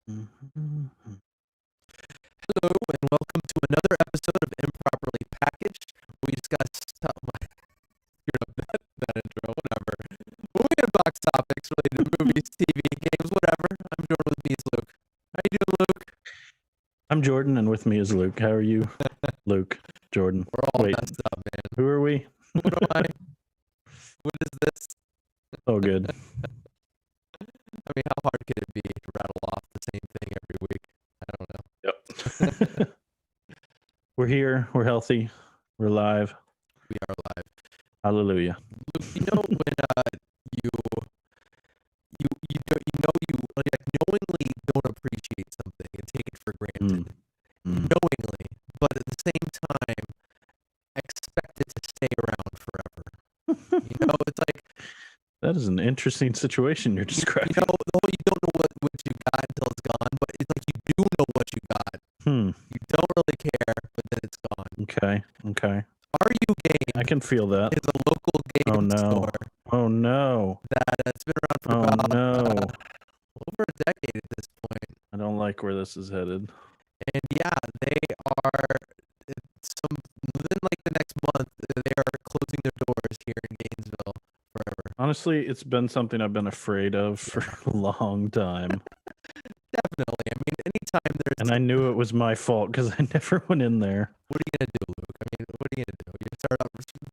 Hello and welcome to another episode of Improperly Packaged. We discuss that intro, whatever. Movie and box topics related to movies, TV, games, whatever. I'm Jordan, with me is Luke. How you doing, Luke? I'm Jordan, and with me is Luke. How are you, Luke? Jordan. We're all messed up, man. Who are we? What am I? What is this? Oh, good. I mean, how hard could it be to rattle off the same thing every week? I don't know. Yep. We're here. We're healthy. We're live. We are live. Hallelujah. Luke, you know when you like knowingly don't appreciate something and take it for granted, knowingly, but at the same time expect it to stay around forever. You know, it's like that is an interesting situation you're describing. You don't know what you got until it's gone, but it's like you do know what you got. You don't really care, but then it's gone. Okay. RU Games. I can feel that. It's a local game store. Oh no. That's been around for about over a decade at this point. I don't like where this is headed. And yeah, they are within like the next month, they are closing their doors here in Gainesville forever. Honestly, it's been something I've been afraid of for a long time. Definitely. I mean, anytime there's... And I knew it was my fault because I never went in there. What are you going to do, Luke? I mean, what are you going to do? You start out...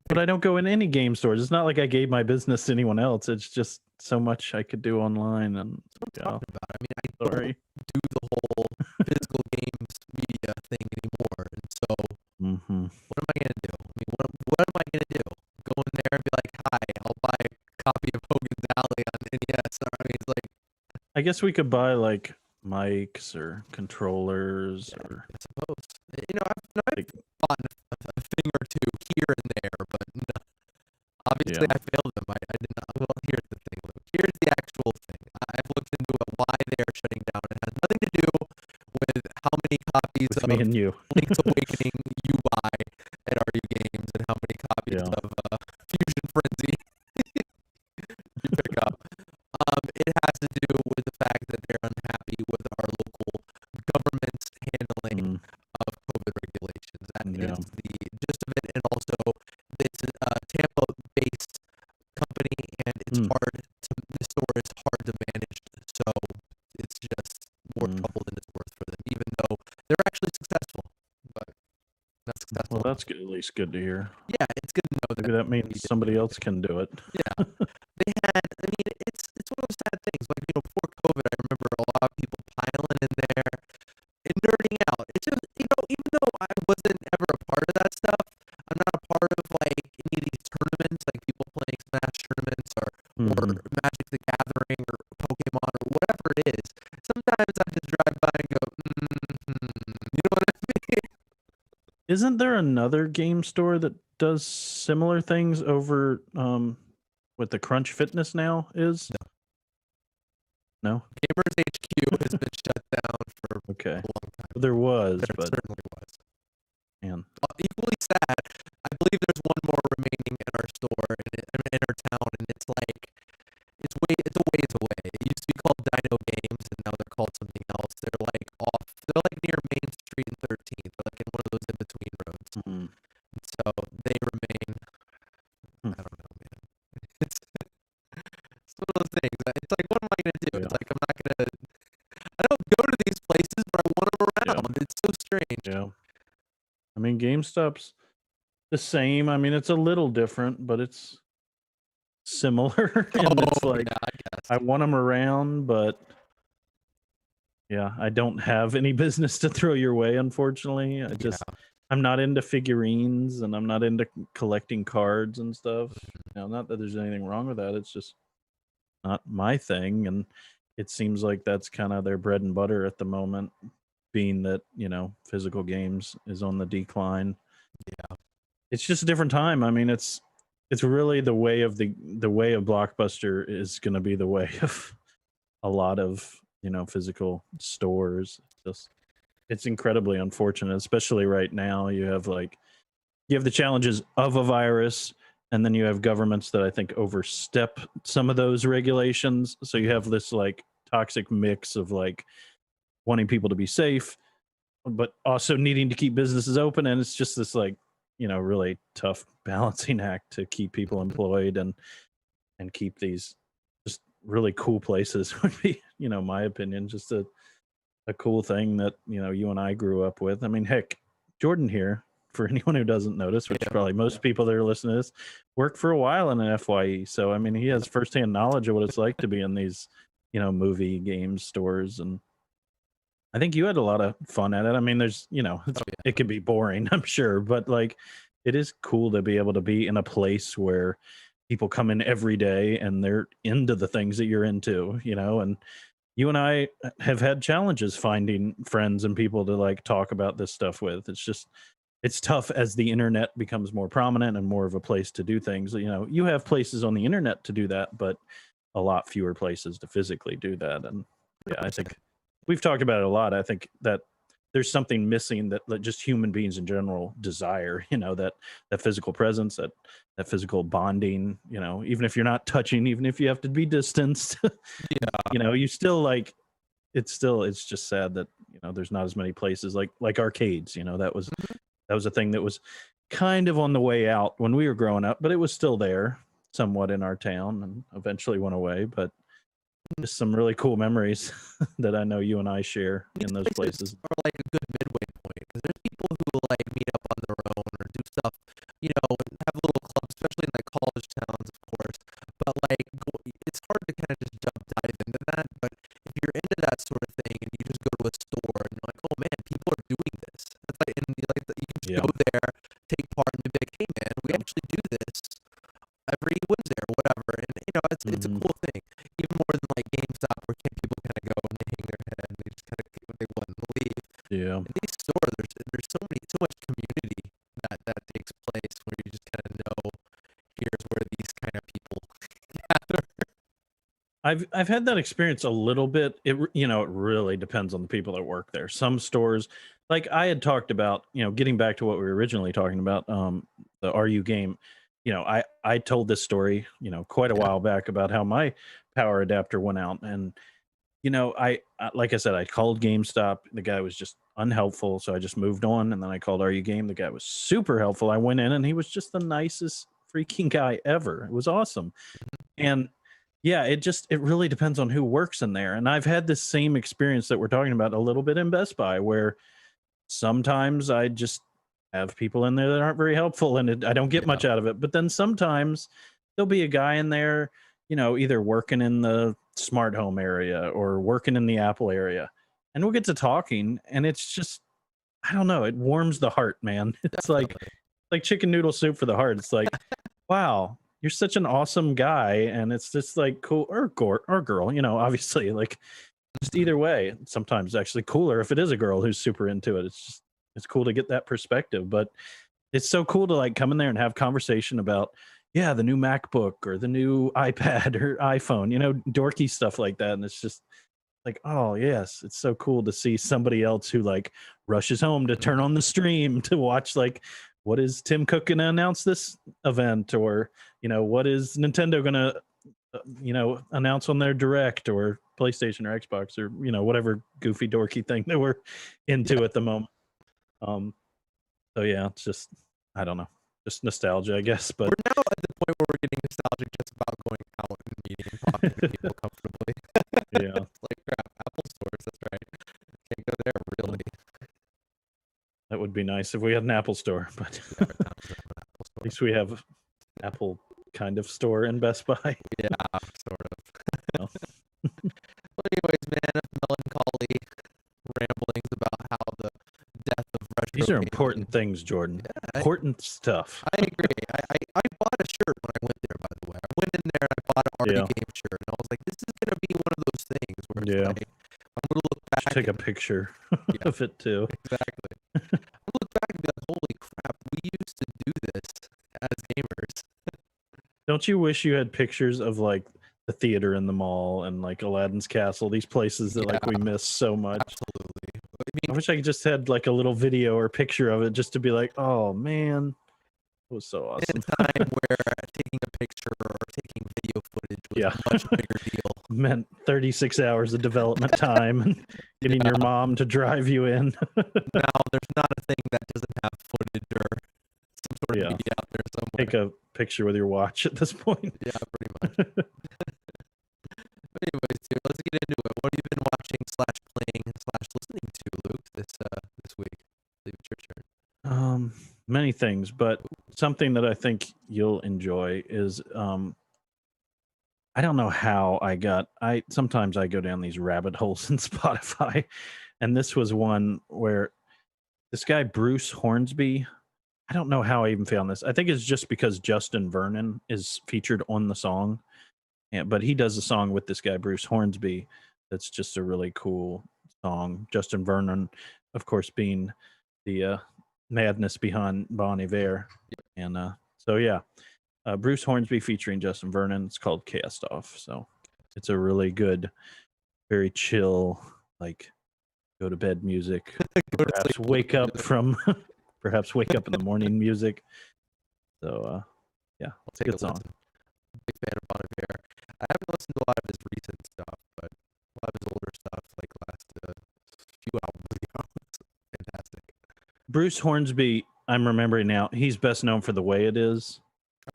But I don't go in any game stores. It's not like I gave my business to anyone else. It's just so much I could do online. And that's what I'm talking about. I mean, I don't do the whole physical games media thing anymore. And so, what am I going to do? I mean, what am I going to do? Go in there and be like, hi, I'll buy a copy of Hogan's Alley on NES. I mean, it's like... I guess we could buy, like, mics or controllers or... I suppose. You know, I've bought a thing or two here and there, but no, obviously I failed them. I did not. Well, here's the thing, Luke. Here's the actual thing. I've looked into it, why they are shutting down. It has nothing to do with how many copies of Link's Awakening you buy at RU Games and how many copies of Fusion Frenzy you pick up. It has to do with the fact that they're unhappy with our local government's handling of COVID regulations. That is the gist of it, and also it's a Tampa-based company, and it's the store is hard to manage, so it's just more trouble than it's worth for them, even though they're actually successful. But not successful. Well, that's good, at least good to hear. Yeah, it's good to know that. Maybe that means somebody else can do it. Yeah. They had, I mean, it's one of those sad things. Like, you know, before COVID, I remember a lot of people piling in there and nerding out. It's just, you know, even though I wasn't ever a part of that stuff, I'm not a part of, like, any of these tournaments, like people playing Smash tournaments or Magic the Gathering or Pokemon or whatever it is. Sometimes I just drive by and go, you know what I mean? Isn't there another game store that does similar things over, what the Crunch Fitness now is? No? Gamers HQ has been shut down for a long time. There was, but... It certainly was. Man. Equally sad, I believe there's one more remaining in our store, in our town, and it's like, it's a ways away. It used to be called Dino Games, and now they're called something else. They're like near Main Street and 13th. They're like in one of those in-between roads. And so they remain, I don't know, man. It's one of those things. It's like, what am I going to do? It's like, I don't go to these places, but I want them around. It's so strange. Yeah. I mean, GameStop's the same. I mean, it's a little different, but it's similar. And it's like, I guess. I want them around, but yeah, I don't have any business to throw your way, unfortunately. I'm not into figurines, and I'm not into collecting cards and stuff. Now, not that there's anything wrong with that. It's just not my thing. And it seems like that's kind of their bread and butter at the moment, being that, you know, physical games is on the decline. Yeah. It's just a different time. I mean, it's really the way of Blockbuster is going to be the way of a lot of, you know, physical stores. It's incredibly unfortunate, especially right now. You have the challenges of a virus, and then you have governments that I think overstep some of those regulations. So you have this like toxic mix of like wanting people to be safe, but also needing to keep businesses open. And it's just this like, really tough balancing act to keep people employed and keep these just really cool places would be, my opinion, just a cool thing that, you and I grew up with. I mean, heck, Jordan here, for anyone who doesn't notice, which probably most people that are listening to this, worked for a while in an FYE. So, I mean, he has firsthand knowledge of what it's like to be in these, movie game stores. And I think you had a lot of fun at it. I mean, there's, it can be boring, I'm sure, but like, it is cool to be able to be in a place where people come in every day and they're into the things that you're into, and you and I have had challenges finding friends and people to like talk about this stuff with. It's tough as the internet becomes more prominent and more of a place to do things. You have places on the internet to do that, but a lot fewer places to physically do that. And yeah, I think we've talked about it a lot. I think that there's something missing that just human beings in general desire, that physical presence, that physical bonding, even if you're not touching, even if you have to be distanced, you still like, it's just sad that, there's not as many places like arcades, that was a thing that was kind of on the way out when we were growing up, but it was still there somewhat in our town and eventually went away. But just some really cool memories that I know you and I share in those places. Are like a good midway point, because there's people who like meet up on their own or do stuff, and have little clubs, especially in like college towns, of course. But like, it's hard to kind of just dive into that. But if you're into that sort of thing and you just go to a store and you're like, oh man, people are doing this. It's like, and you can just go there, take part, and be like, hey man, we actually do this every Wednesday or whatever. And it's a cool thing. Even more than like GameStop, where people kind of go and they hang their head and they just kind of get what they want and leave. Yeah. In these stores, there's so much community that takes place where you just kind of know, here's where these kind of people gather. I've had that experience a little bit. It really depends on the people that work there. Some stores, like I had talked about, getting back to what we were originally talking about, the RU game. I told this story, quite a while back about how my power adapter went out, and I like I said, I called GameStop. The guy was just unhelpful, so I just moved on. And then I called RU Game. The guy was super helpful. I went in, and he was just the nicest freaking guy ever. It was awesome. And yeah, it really depends on who works in there. And I've had this same experience that we're talking about a little bit in Best Buy, where sometimes I just have people in there that aren't very helpful, and I don't get much out of it. But then sometimes there'll be a guy in there, either working in the smart home area or working in the Apple area, and we'll get to talking, and it's just, I don't know, it warms the heart, man. It's like chicken noodle soup for the heart. It's like, wow, you're such an awesome guy, and it's just like cool, or girl, obviously, like just either way. Sometimes actually cooler if it is a girl who's super into it. It's cool to get that perspective, but it's so cool to like come in there and have conversation about, yeah, the new MacBook or the new iPad or iPhone, dorky stuff like that. And it's just like, oh yes, it's so cool to see somebody else who like rushes home to turn on the stream to watch, like, what is Tim Cook going to announce this event, or, what is Nintendo going to, announce on their Direct, or PlayStation or Xbox, or, whatever goofy dorky thing that we're into at the moment. So yeah, it's just, I don't know, just nostalgia, I guess. But we're now at the point where we're getting nostalgic just about going out and meeting and talking to people comfortably. Yeah. It's like, crap, Apple stores, that's right. Can't go there, really. That would be nice if we had an Apple store, but at least we have Apple kind of store in Best Buy. Yeah, sort of. Well, anyways, man, melancholy ramblings about how the death of retro. These are important things, Jordan. Yeah, important stuff. I agree. I bought a shirt when I went there, by the way. I went in there and I bought an RD Game shirt, and I was like, this is going to be one of those things where it's like, I'm going to look back. Take a picture of it, too. Exactly. I'll look back and be like, holy crap, we used to do this as gamers. Don't you wish you had pictures of, like, the theater in the mall and, like, Aladdin's Castle, these places that, like, we miss so much? Absolutely. I wish I just had, like, a little video or picture of it just to be like, oh, man. It was so awesome. In a time where taking a picture or taking video footage was Yeah. a much bigger deal. Meant 36 hours of development time and getting your mom to drive you in. Now there's not a thing that doesn't have footage or some sort of media out there somewhere. Take a picture with your watch at this point. Yeah, pretty much. But anyways, dude, let's get into it. What have you been watching / playing / listening to, Luke, this week? I believe it's your turn. Many things, but something that I think you'll enjoy is I don't know how sometimes I go down these rabbit holes in Spotify, and this was one where this guy Bruce Hornsby, I don't know how I even found this. I think it's just because Justin Vernon is featured on the song, but he does a song with this guy Bruce Hornsby that's just a really cool song. Justin Vernon, of course, being the madness behind Bon Iver. And so yeah, Bruce Hornsby featuring Justin Vernon. It's called Cast Off. So it's a really good, very chill, like go to bed music. Perhaps wake up from perhaps wake up in the morning music. So yeah, I'll take good a song. listen. Big fan of Bon Iver. I haven't listened to a lot of his recent stuff, but a lot of his older stuff, like last few albums ago, it's fantastic. Bruce Hornsby, I'm remembering now, he's best known for The Way It Is.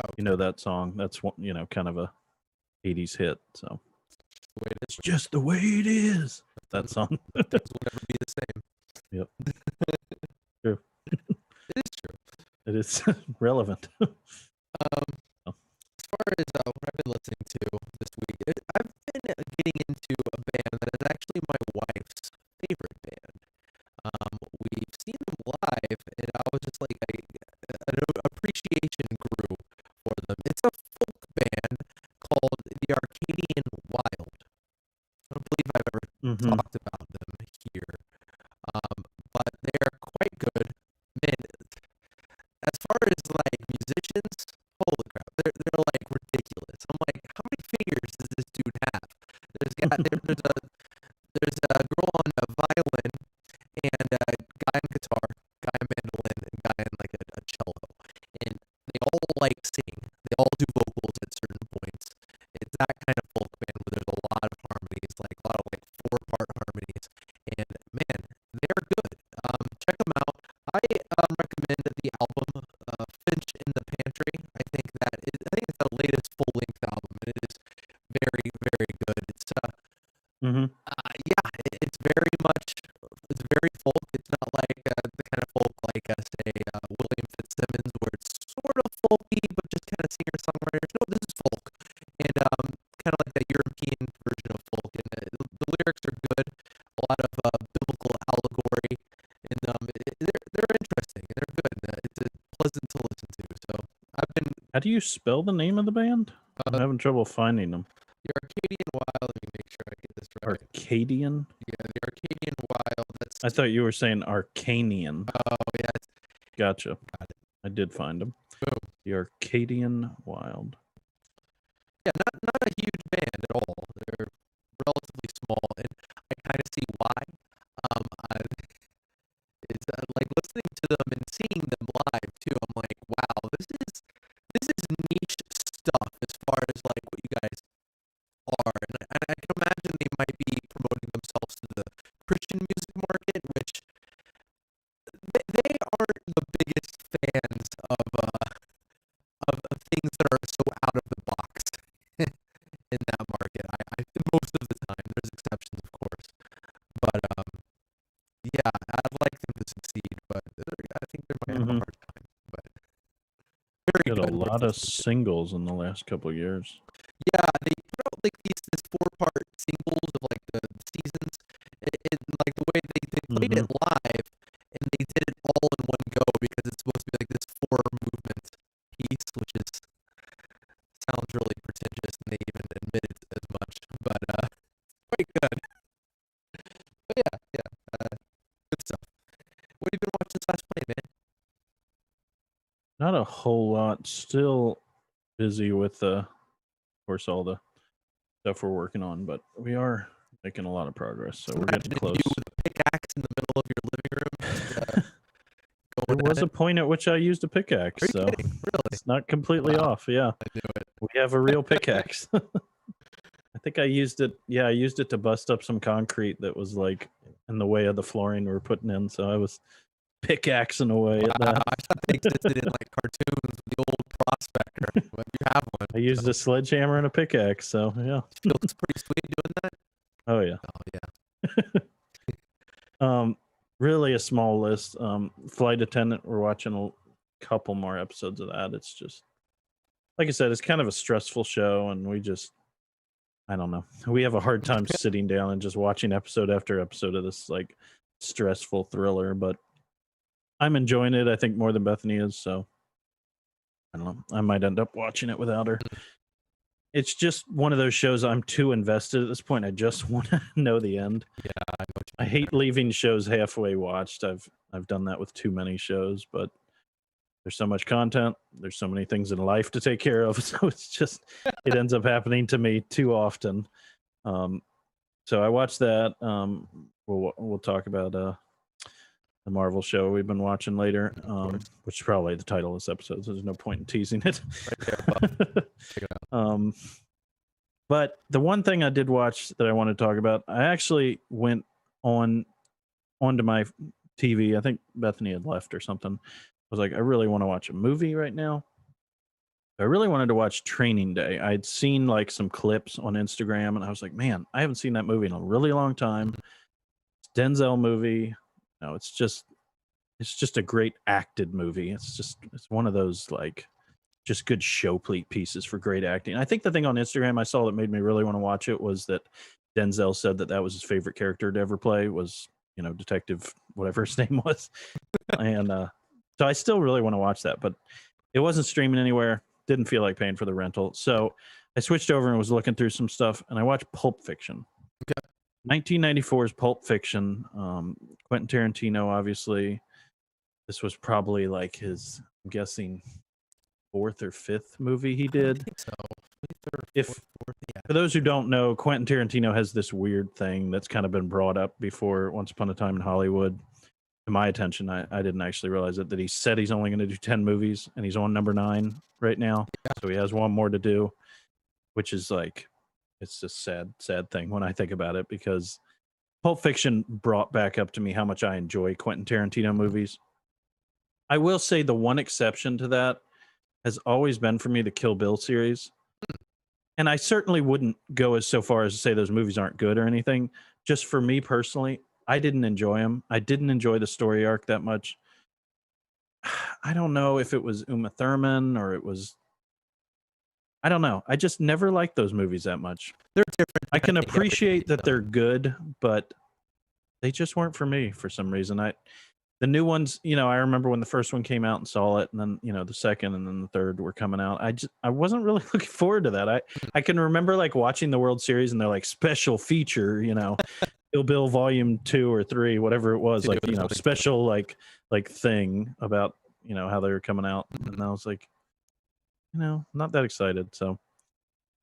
Oh, you know that song? That's one, kind of a 80s hit. So it's just the way it is. That song. Things will never be the same. Yep. True. It is true. It is relevant. As far as what I've been listening to this week, I've been getting into a band that is actually my wife's favorite band. We've seen them live, and I was just like, an appreciation grew for them. It's a folk band called the Arcadian Wild. I don't believe I've ever talked about them here, but they're quite good. Man, as far as like musicians, holy crap, they're like ridiculous. I'm like, how many fingers does this dude have? There's a girl on a violin and a guy on guitar, guy on mandolin, and guy on like a cello, and they all like sing. They all do vocals at certain points. It's that kind of folk band where there's a lot of harmonies, like a lot of like 4-part harmonies, and man, they're good. Check them out. I recommend the album Finch in the Pantry. I think it's the latest full-length album, and it is very, very good. It's it's very folk. It's not like the kind of folk like say William Fitzsimmons, where it's sort of folky but just kind of singer-songwriters. No, this is folk, and kind of like that European version of folk. And the lyrics are good. A lot of biblical allegory, and they're interesting. They're good. It's pleasant to listen to. So I've been. How do you spell the name of the band? I'm having trouble finding them. The Arcadian Wild. Let me make sure I get this right. Arcadian? Yeah, the Arcadian Wild. I thought you were saying Arcanian. Oh, yeah. Gotcha. Got it. I did find them. Boom. The Arcadian Wild. Yeah, not a huge band at all. They're relatively small, and I kind of see why. It's like listening to them and seeing them live too. I'm like, wow, this is niche stuff as far as like what you guys are, and I can imagine they might be promoting themselves to the Christian music market, which they aren't the biggest fans of things that are so out of the box in that market. I most of the time, there's exceptions, of course, but yeah, I'd like them to succeed, but I think they might have a hard time. But very Did good. a lot of singles in the last couple of years. Yeah, they put out like this 4-part singles of like the seasons, and like the way they played it live, and they did it all in one go because it's supposed to be like this 4-movement piece, which sounds really pretentious, and they even admit it as much, but quite good. But yeah, good stuff. What have you been watching / playing, man? Not a whole lot. Still busy with of course all the stuff we're working on, but we are making a lot of progress, so we're getting close. You with a pickaxe in the middle of your living room. There was a point at which I used a pickaxe, so really? it's not completely off. Yeah, I knew it. we have a real pickaxe. I think I used it. Yeah, I used it to bust up some concrete that was like in the way of the flooring we were putting in. So I was pickaxing away at that. I thought they existed in like cartoons with the old prospector. But you have one. I used a sledgehammer and a pickaxe. So yeah, Feels pretty sweet doing that. oh yeah. Oh yeah. Really a small list. Flight Attendant. We're watching a couple more episodes of that. It's just like I said, it's kind of a stressful show, and I don't know. We have a hard time sitting down and just watching episode after episode of this like stressful thriller, but I'm enjoying it, I think, more than Bethany is, so I don't know. I might end up watching it without her. It's just one of those shows I'm too invested at this point. I just want to know the end. Yeah, I know what you I mean hate leaving shows halfway watched. I've done that with too many shows, but there's so much content. There's so many things in life to take care of. So it's just, it ends up happening to me too often. So I watched that. We'll talk about the Marvel show we've been watching later, which is probably the title of this episode. So there's no point in teasing it. right there, check it out. But the one thing I did watch that I want to talk about, I actually went onto my TV. I think Bethany had left or something. I was like, I really want to watch a movie right now. I really wanted to watch Training Day. I'd seen like some clips on Instagram, and I was like, man, I haven't seen that movie in a really long time. It's a Denzel movie. No, it's just a great acted movie. It's one of those like just good show pieces for great acting. I think the thing on Instagram I saw that made me really want to watch it was that Denzel said that was his favorite character to ever play was, Detective, whatever his name was. And so I still really want to watch that, but it wasn't streaming anywhere. Didn't feel like paying for the rental. So I switched over and was looking through some stuff, and I watched Pulp Fiction. Okay. 1994's Pulp Fiction. Quentin Tarantino, obviously. This was probably like his, I'm guessing, 4th or 5th movie he did. I think so. Yeah. For those who don't know, Quentin Tarantino has this weird thing that's kind of been brought up before once upon a time in Hollywood. To my attention, I didn't actually realize it, that he said he's only going to do 10 movies, and he's on number 9 right now. Yeah. So he has one more to do, which is like, it's a sad thing when I think about it, because Pulp Fiction brought back up to me how much I enjoy Quentin Tarantino movies. I will say the one exception to that has always been for me the Kill Bill series. And I certainly wouldn't go so far as to say those movies aren't good or anything. Just for me personally, I didn't enjoy them. I didn't enjoy the story arc that much. I don't know if it was Uma Thurman or it was... I don't know. I just never liked those movies that much. They're different. I can appreciate that they're good, but they just weren't for me for some reason. The new ones, I remember when the first one came out and saw it, and then, the second and then the third were coming out. I wasn't really looking forward to that. I can remember like watching the World Series and they're like special feature, Kill Bill Volume 2 or 3, whatever it was, like, special like thing about, how they were coming out. And I was like, not that excited. So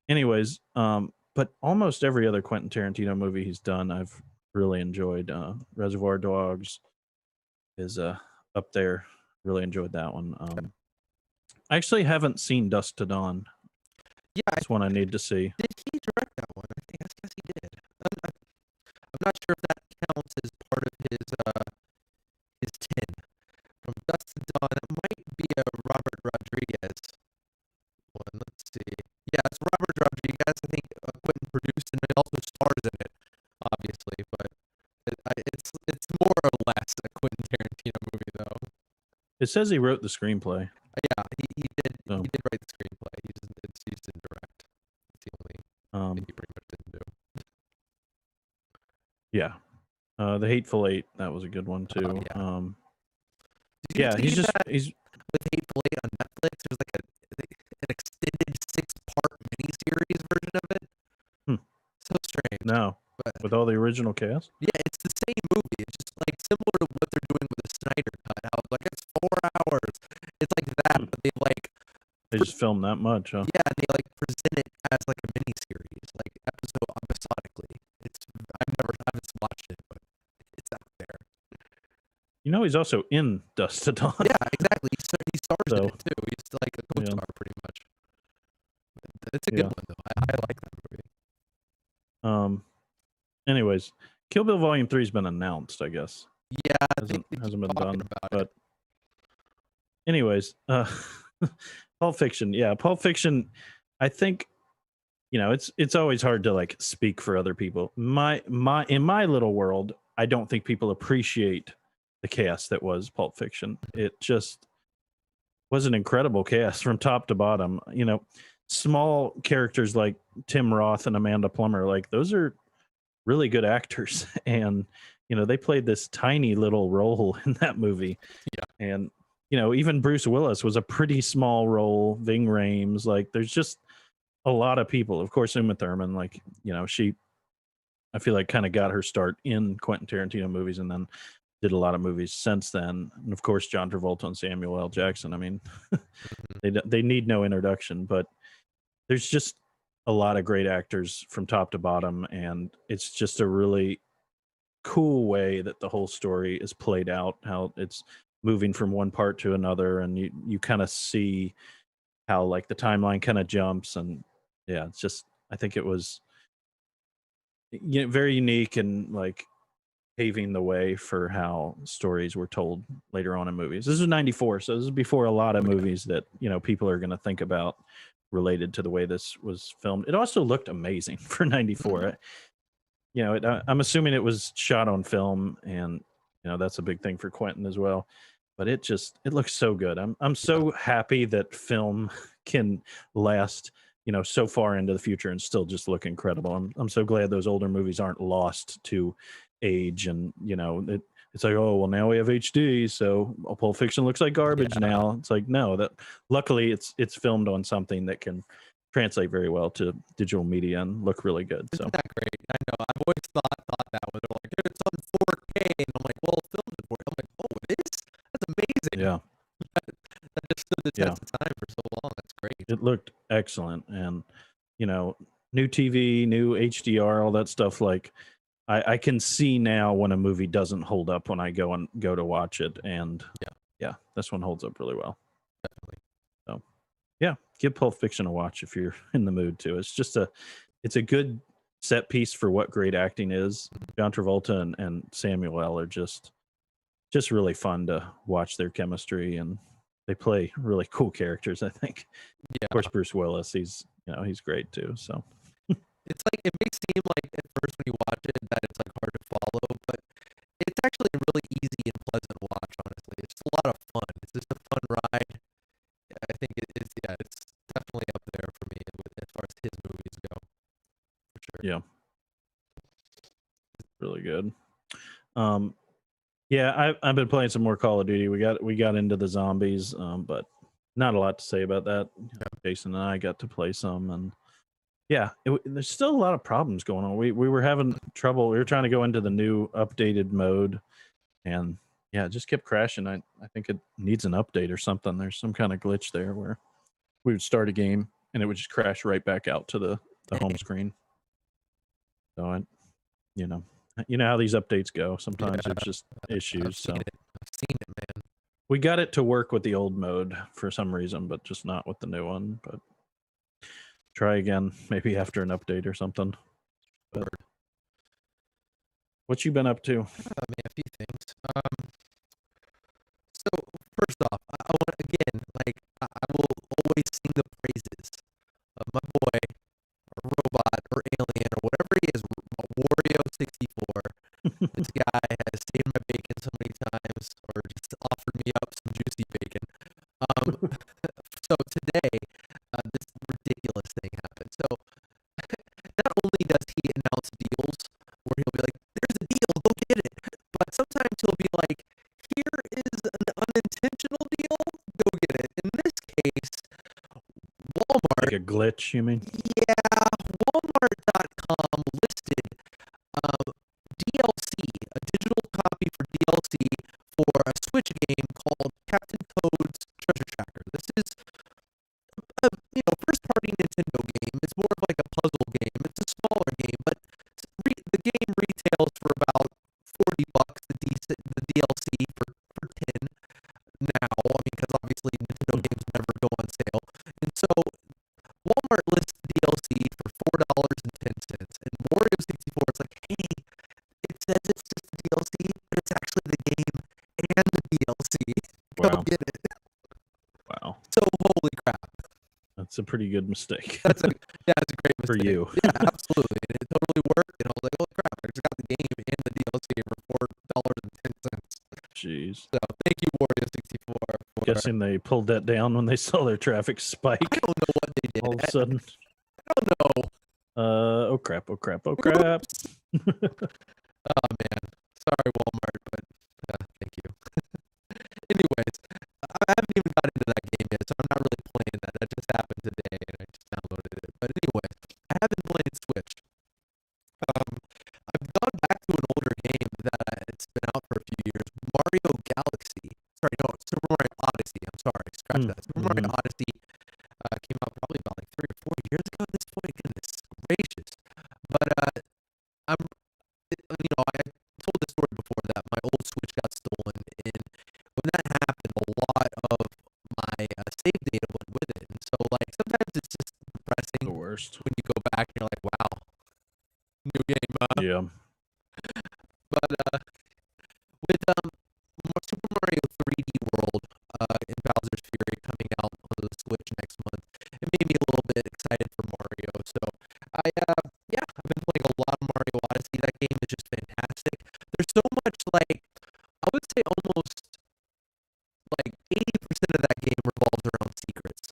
anyways, but almost every other Quentin Tarantino movie he's done, I've really enjoyed. Reservoir Dogs is up there. Really enjoyed that one. I actually haven't seen Dusk to Dawn. Yeah, that's one I need to see. Did he direct that one? I guess he did. I'm not sure if that counts as part of his 10. From Dusk to Dawn, it might be a Robert Rodriguez one. Let's see. Yeah, it's Robert Rodriguez. I think Quentin produced and it also stars in it, obviously, but it's more or less a Quentin Tarantino movie, though. It says he wrote the screenplay. Yeah, he did. Oh. He did write the screenplay. He just didn't direct. That's the only thing he pretty much didn't do. Yeah, The Hateful Eight, that was a good one too. Yeah, he's with Hateful Eight on Netflix. There's like an extended 6-part miniseries version of it. So strange. No, but with all the original cast. Yeah, it's the same movie. It's just like similar to what they're doing with the Snyder Cut. How like it's 4 hours. It's like that, but they just film that much, huh? Yeah, they like present it as like a miniseries, like episodically. I haven't watched it, but it's out there. He's also in Dusk to Dawn. Yeah, exactly. He stars in it too. He's like a co-star pretty much. It's a good Yeah. one though. I like that movie. Anyways, Kill Bill Volume 3 has been announced, I guess. Yeah, I think Hasn't been talking done. about But it. anyways, Pulp Fiction. Yeah, Pulp Fiction. I think it's always hard to like speak for other people. In my little world, I don't think people appreciate the cast that was Pulp Fiction. It just was an incredible cast from top to bottom. Small characters like Tim Roth and Amanda Plummer, like those are really good actors, and they played this tiny little role in that movie. Yeah. And even Bruce Willis was a pretty small role. Ving Rhames, like there's just a lot of people. Of course, Uma Thurman, like she, I feel like kind of got her start in Quentin Tarantino movies, and then did a lot of movies since then. And of course, John Travolta and Samuel L. Jackson. I mean, they need no introduction, but there's just a lot of great actors from top to bottom, and it's just a really cool way that the whole story is played out, how it's moving from one part to another, and you kind of see how like the timeline kind of jumps. And yeah, it's just, I think it was very unique, and like paving the way for how stories were told later on in movies. This is 94, so this is before a lot of movies that people are going to think about related to the way this was filmed. It also looked amazing for 94. I'm assuming it was shot on film, and that's a big thing for Quentin as well. But it looks so good. I'm so happy that film can last so far into the future and still just look incredible. I'm so glad those older movies aren't lost to age, and it's like, oh well, now we have HD, so Pulp Fiction looks like garbage now. It's like, no, that luckily it's filmed on something that can translate very well to digital media and look really good. So isn't that great? I know. I've always thought that when they're like, it's on 4K, and I'm like, well, filmed in 4K. I'm like, oh, it is? That's amazing. yeah, that just stood the test of time for so long. That's great. it looked excellent. And new TV, new HDR, all that stuff. Like I can see now when a movie doesn't hold up when I go to watch it, and yeah, this one holds up really well. Definitely. So yeah, give Pulp Fiction a watch if you're in the mood to. It's a good set piece for what great acting is. John Travolta and Samuel L. are just really fun to watch their chemistry, and they play really cool characters, I think. Yeah. Of course, Bruce Willis, he's great too. So it's like, it may seem like at first when you watch it that it's like hard to follow, but it's actually a really easy and pleasant watch, honestly. It's just a lot of fun. It's just a fun ride. I think it's definitely up there for me as far as his movies go. For sure. yeah, really good. Yeah, I've been playing some more Call of Duty. We got into the zombies, but not a lot to say about that. Jason and I got to play some, and yeah, there's still a lot of problems going on. We were having trouble. We were trying to go into the new updated mode, and yeah, it just kept crashing. I think it needs an update or something. There's some kind of glitch there where we would start a game and it would just crash right back out to the home screen. So you know how these updates go. Sometimes there's just issues. I've seen it, man. We got it to work with the old mode for some reason, but just not with the new one. But try again, maybe after an update or something. But what you been up to? I mean, a few things. So first off, I want to again, like, I will always sing the praises of my boy, or robot, or alien, or whatever he is, Wario64. This guy has saved my bacon so many times, or just offered me up some juicy bacon. So today, this ridiculous thing happened. So not only does he announce deals where he'll be like, "There's a deal, go get it," but sometimes he'll be like, "Here is an unintentional deal, go get it." In this case, Walmart. Like a glitch, you mean? Yeah, Walmart.com listed DLC, a digital copy for DLC for a Switch game called Captain Toad's Treasure Tracker. This is a first-party Nintendo game. It's more of like a puzzle game. It's a smaller game, but the game retails for about $40. The DLC for 10 now. I mean, because obviously Nintendo games never go on sale, and so Walmart lists a pretty good mistake. That's a great mistake. For you. Yeah, absolutely. And it totally worked. And I was like, oh crap, I just got the game and the DLC for $4.10. Jeez. So thank you, Wario64. Guessing they pulled that down when they saw their traffic spike. I don't know what they did. All of a sudden. I don't know. Oh crap, oh crap, oh crap. Oh man. Sorry, Walmart, but thank you. Anyways, I haven't even got into that game yet, so I'm not really playing that. That just happened today, and I just downloaded it. But anyways, I have been playing Switch. I've gone back to an older game that it's been out for a few years. Mario Galaxy. Sorry, no, Super Mario Odyssey. I'm sorry, scratch that. Super Mario Odyssey came out probably about like 3 or 4 years ago at this point. Goodness gracious. But I told the story before that my old Switch got stolen, and when that happened, a lot of my save data went with it. And so, like, sometimes it's just depressing. The worst. When you go back and you're like, wow, new game. Yeah. But with Super Mario 3D World and Bowser's Fury coming out on the Switch next month, it made me a little bit excited for Mario. So I've been playing a lot of Mario Odyssey. That game is just fantastic. There's so much, like, I would say almost like 80% of that game revolves around secrets.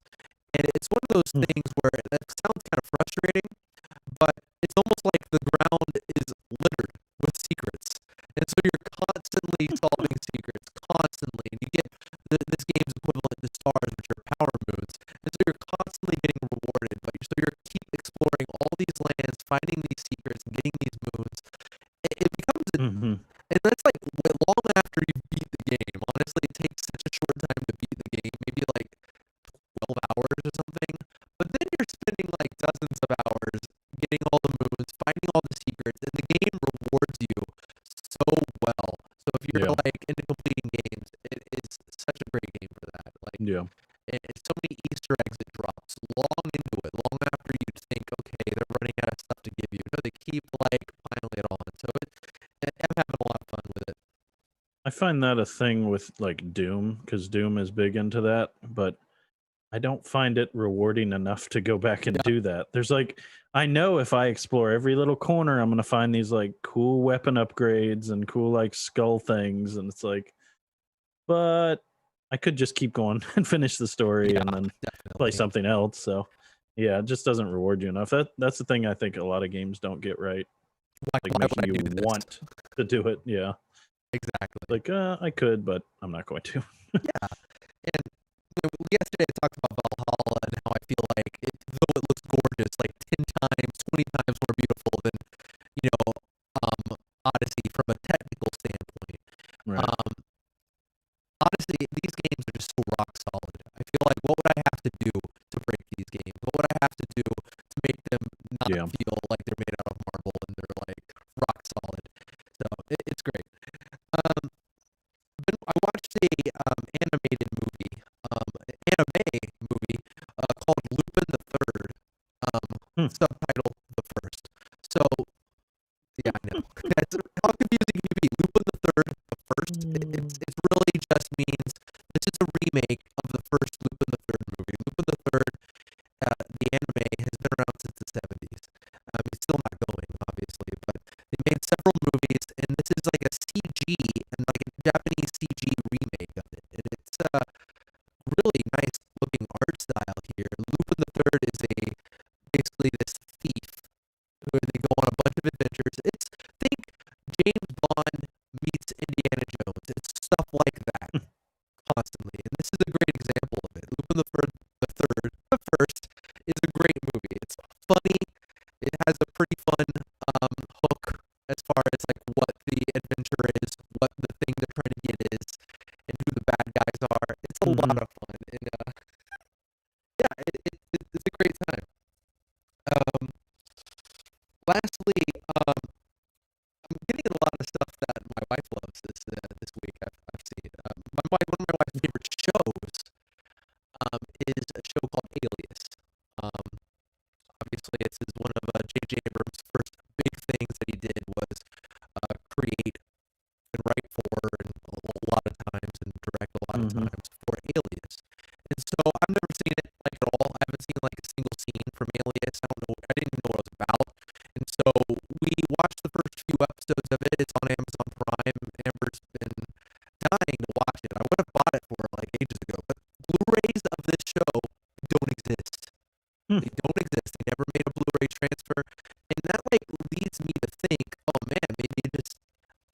And it's one of those things where that sounds kind of frustrating, but it's almost like the ground is littered with secrets. And so you're constantly solving secrets, constantly. And you get this game's equivalent to stars, which are power moons. And so you're constantly getting rewarded. So you're keep exploring all these lands, finding these secrets, and getting these moons. It becomes and that's like long after you beat the game. Honestly, it takes such a short time to beat the game, maybe like 12 hours or something. But then you're spending like dozens of hours getting all the moons, finding all the secrets, and the game rewards you so well. So if you're like into completing games, it is such a great game for that. Like, it's so many Easter eggs it drops long into it, long after you think, okay, they're running out of stuff to give you. No, they keep like piling it on. So I'm having a lot of fun with it. I find that a thing with like Doom, because Doom is big into that, but I don't find it rewarding enough to go back and do that. There's like, I know if I explore every little corner, I'm going to find these like cool weapon upgrades and cool like skull things. And it's like, but I could just keep going and finish the story and then play something else. So yeah, it just doesn't reward you enough. That's the thing I think a lot of games don't get right. Like making you want to do it. Yeah. Exactly. Like, I could, but I'm not going to. Yeah. And yesterday I talked about Valhalla and how I feel like, though it looks gorgeous, like 10 times, 20 times more beautiful than, Odyssey from a technical standpoint. Right. Honestly, these games are just so rock solid. I feel like, what would I have to do to break these games? What would I have to do to make them not feel like they're made out of marble and they're like rock solid? So it's great. I watched a animated movie, called Lupin the Third, subtitle The First. So yeah, I know. How confusing can you be? Lupin the Third, The First. It really just means this is a remake of the first Lupin the Third movie. Lupin the Third, the anime has been around since the 70s. It's still not going, obviously, but they made several movies, and this is like a CG and like a Japanese CG remake of it. And it's really nice looking art style here. Lupin the Third is basically this thief who they go on a bunch of adventures. Think James Bond meets Indiana Jones. It's stuff like that constantly, and this is a great example of it. Lupin the First is a great movie. It's funny. It has a pretty fun hook as far as like what the adventure is, what the thing they're trying to get is, and who the bad guys are. It's a lot of fun, and it's a great time. Lastly, I'm getting a lot of stuff that my wife loves this week. I've seen. One of my wife's favorite shows is a show called Alias. Obviously, this is one of J.J. Abrams' first big things that he did was create and write for, and a lot of times, and direct a lot of times for Alias. And so I've never seen it like at all. I haven't seen like a exist. They don't exist. They never made a Blu-ray transfer, and that like leads me to think, oh man, maybe it just,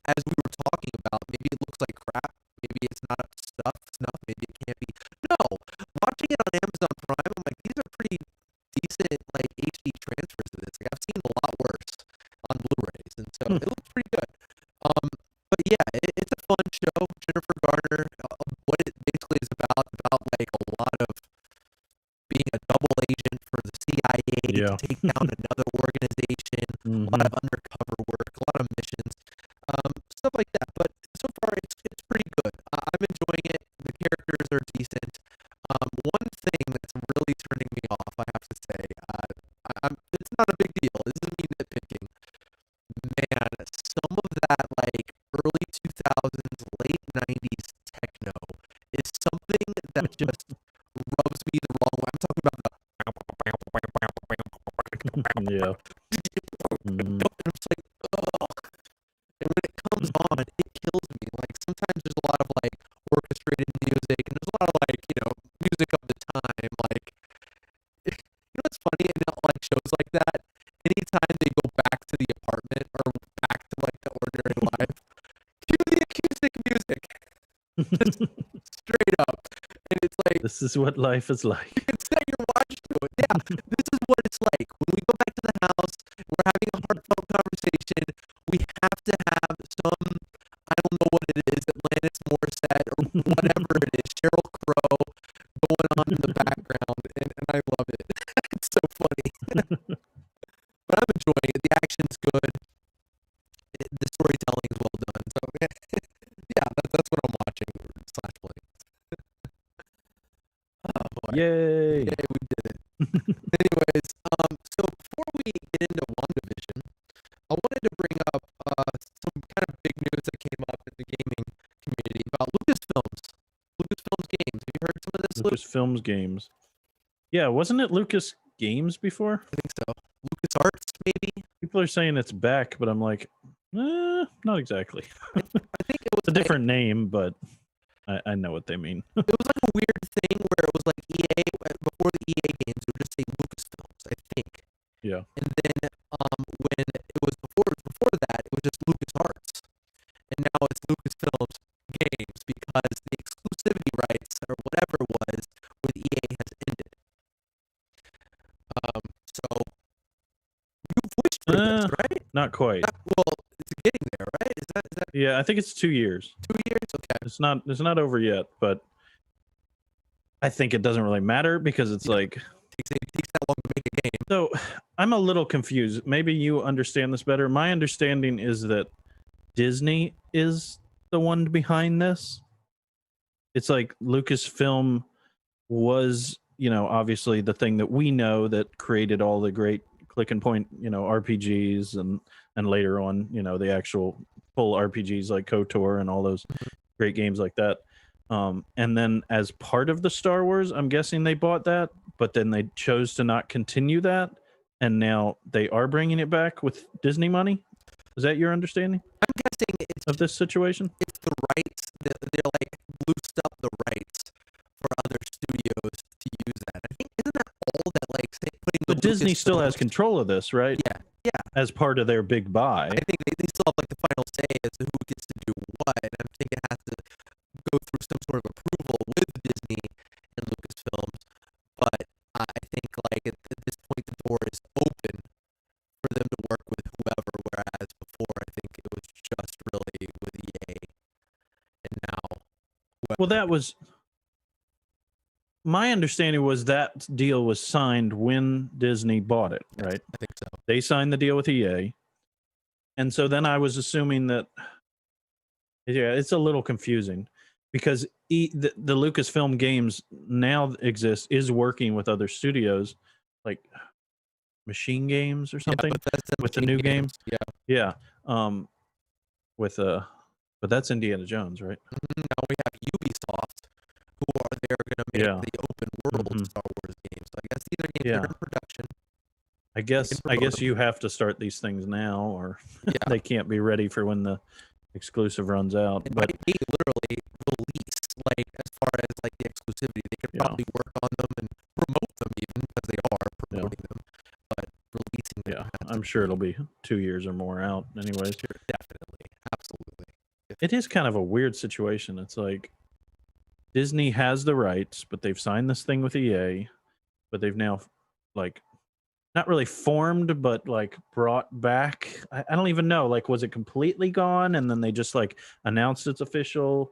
as we were talking about, maybe it looks like crap. Maybe it's not up to snuff. Maybe it can't be. No, watching it on Amazon Prime, I'm like, these are pretty decent like HD transfers of this. Like I've seen a lot worse on Blu-rays, and so it looks pretty good. But yeah, it's a fun show. Jennifer Garner, what it basically is about like a lot of being a double agent for the CIA to take down another organization, a lot of undercover work, a lot of missions, stuff like that. But so far, it's pretty good. I'm enjoying it. The characters are decent. One thing that's really turning me off, I have to say, it's not a big deal. This isn't me nitpicking. Man, some of that like early 2000s, late 90s techno is something that just rubs me the wrong way. I'm talking about the Yeah. and I'm just like, ugh. And when it comes on, it kills me. Like sometimes there's a lot of like orchestrated music, and there's a lot of like, music of the time. Like, what's funny in like shows like that? Anytime they go back to the apartment or back to like the ordinary life, cue the acoustic music. Straight up. And it's like, this is what life is like. You can set your watch to it. Yeah, this is what it's like. When we go back to the house, we're having a heartfelt conversation, we have to have some, I don't know what it is, Atlantis Morissette or whatever it is, Sheryl Crow going on in the background, and I love it. It's so funny. But I'm enjoying it. The action's good. The storytelling is well done. So yeah, that's what I'm watching / playing. Oh boy. Yay! Yay, we did it. Anyways, so before we get into Wandavision, I wanted to bring up some kind of big news that came up in the gaming community about Lucasfilm Games. Have you heard some of this? Lucasfilm Games. Yeah, wasn't it Lucas Games before? I think so. LucasArts, maybe? People are saying it's back, but I'm like, not exactly. I think it was It's a different name, but I know what they mean. It was like a weird thing where it was like EA, before the EA games, it would just say Lucasfilms, I think. Yeah. And then when it was before that, it was just LucasArts. And now it's Lucasfilms Games because the exclusivity rights or whatever it was with EA has ended. So you voiced for this, right? Not quite. Well, it's getting there, right? Is that Yeah, I think it's 2 years. 2 years? Okay. It's not over yet, but I think it doesn't really matter because it's like It takes that long to make a game. So I'm a little confused. Maybe you understand this better. My understanding is that Disney is the one behind this. It's like Lucasfilm was, obviously the thing that we know that created all the great click and point, RPGs and later on, the actual full RPGs like KOTOR and all those great games like that. And then as part of the Star Wars, I'm guessing they bought that, but then they chose to not continue that. And now they are bringing it back with Disney money. Is that your understanding? I'm guessing it's of this situation? It's the rights. They're like loosed up the rights for other studios to use that. I think, isn't that all that like putting But Disney still has control of this, right? Yeah. As part of their big buy. I think they still have like the final say as to who gets to do what. And I think it has to go through some sort of approval with Disney and Lucasfilms. But I think like at this point the door is open for them to work with whoever, whereas before I think it was just really with EA. And now Well, that was my understanding was that deal was signed when Disney bought it, right? I think so. They signed the deal with EA. And so then I was assuming that, yeah, it's a little confusing because the Lucasfilm Games now is working with other studios like Machine Games or something with the new game. Yeah. But that's Indiana Jones, right? Now we have Ubisoft, who are going to make the open world Star Wars games. So I guess these are games that are in production. I guess you have to start these things now, or they can't be ready for when the exclusive runs out. It might be literally released, like as far as like the exclusivity. They could probably work on them and promote them even, because they are promoting them, but releasing them. Yeah, I'm sure it'll be 2 years or more out anyways. Sure, definitely, absolutely. It is kind of a weird situation. It's like Disney has the rights, but they've signed this thing with EA, but they've now like not really formed, but like brought back. I don't even know. Like, was it completely gone and then they just like announced it's official?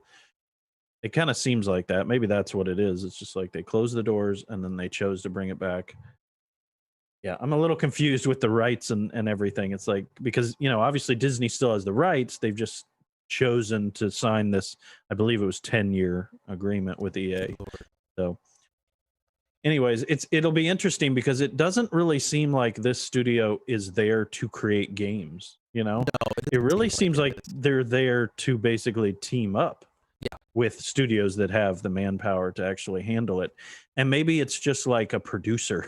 It kind of seems like that. Maybe that's what it is. It's just like they closed the doors and then they chose to bring it back. Yeah, I'm a little confused with the rights and everything. It's like, because, obviously Disney still has the rights. They've just chosen to sign this, I believe it was 10-year agreement with EA. So anyways, it'll be interesting because it doesn't really seem like this studio is there to create games, No, it really seems like it is. they're there to basically team up Yeah. with studios that have the manpower to actually handle it. And maybe it's just like a producer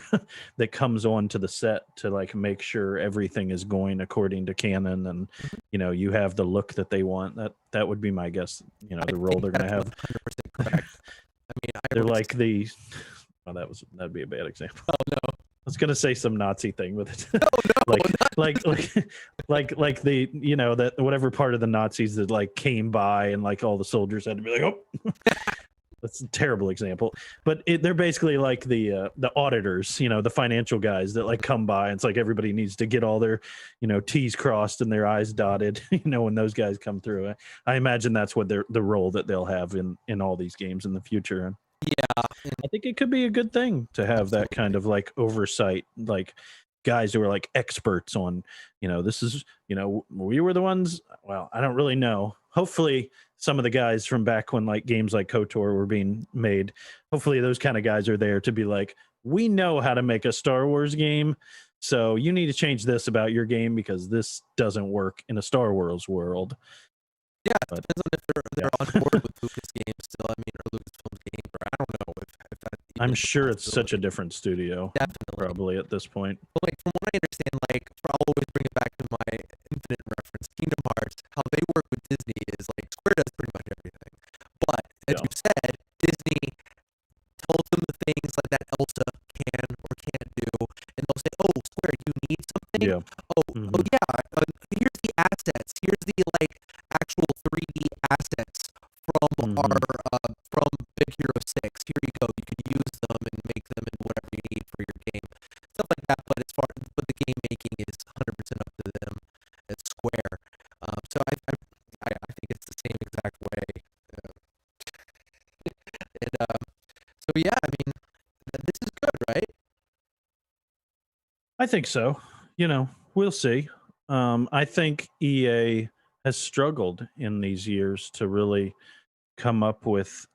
that comes on to the set to like make sure everything is going according to canon and you have the look that they want. That would be my guess, the role they're going to have. 100% correct. I mean, They're like the well, that'd be a bad example. Oh no. I was gonna say some Nazi thing with it. No, like the that whatever part of the Nazis that like came by and like all the soldiers had to be like, oh, that's a terrible example. But they're basically like the auditors, the financial guys that like come by. And it's like everybody needs to get all their T's crossed and their I's dotted. When those guys come through, I imagine that's what the role that they'll have in all these games in the future. And yeah, I think it could be a good thing to have that kind of like oversight, like guys who are like experts on, this is, we were the ones. Well, I don't really know. Hopefully some of the guys from back when like games like KOTOR were being made, hopefully those kind of guys are there to be like, we know how to make a Star Wars game. So you need to change this about your game because this doesn't work in a Star Wars world. Yeah, it depends on if they're on board with Lucas Games still. I mean, or Lucasfilm Games, or I don't know if that. I'm sure it's such a different studio. Definitely, probably at this point. But like from what I understand, like I'll always bring it back to my Infinite reference, Kingdom Hearts. How they work with Disney is like Square does pretty much everything, but as you said, Disney tells them the things like that Elsa can or can't do, and they'll say, "Oh, Square, you need something? Yeah. Oh yeah, here's the assets. Here's the like actual 3D assets from our from Big Hero 6. Here you go. You can use them and make them into whatever you need for your game, stuff like that. But but the game making is 100% up to them at Square. So I think it's the same exact way. And so yeah, I mean, this is good, right? I think so. We'll see. I think EA has struggled in these years to really come up with,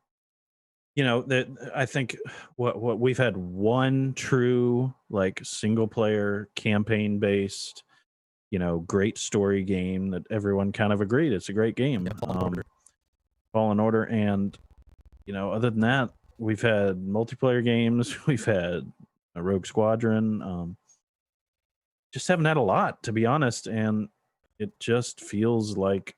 that I think what we've had one true like single player campaign based, great story game that everyone kind of agreed it's a great game. Yeah, Fallen Order, and other than that, we've had multiplayer games, we've had a Rogue Squadron. Just haven't had a lot, to be honest, and it just feels like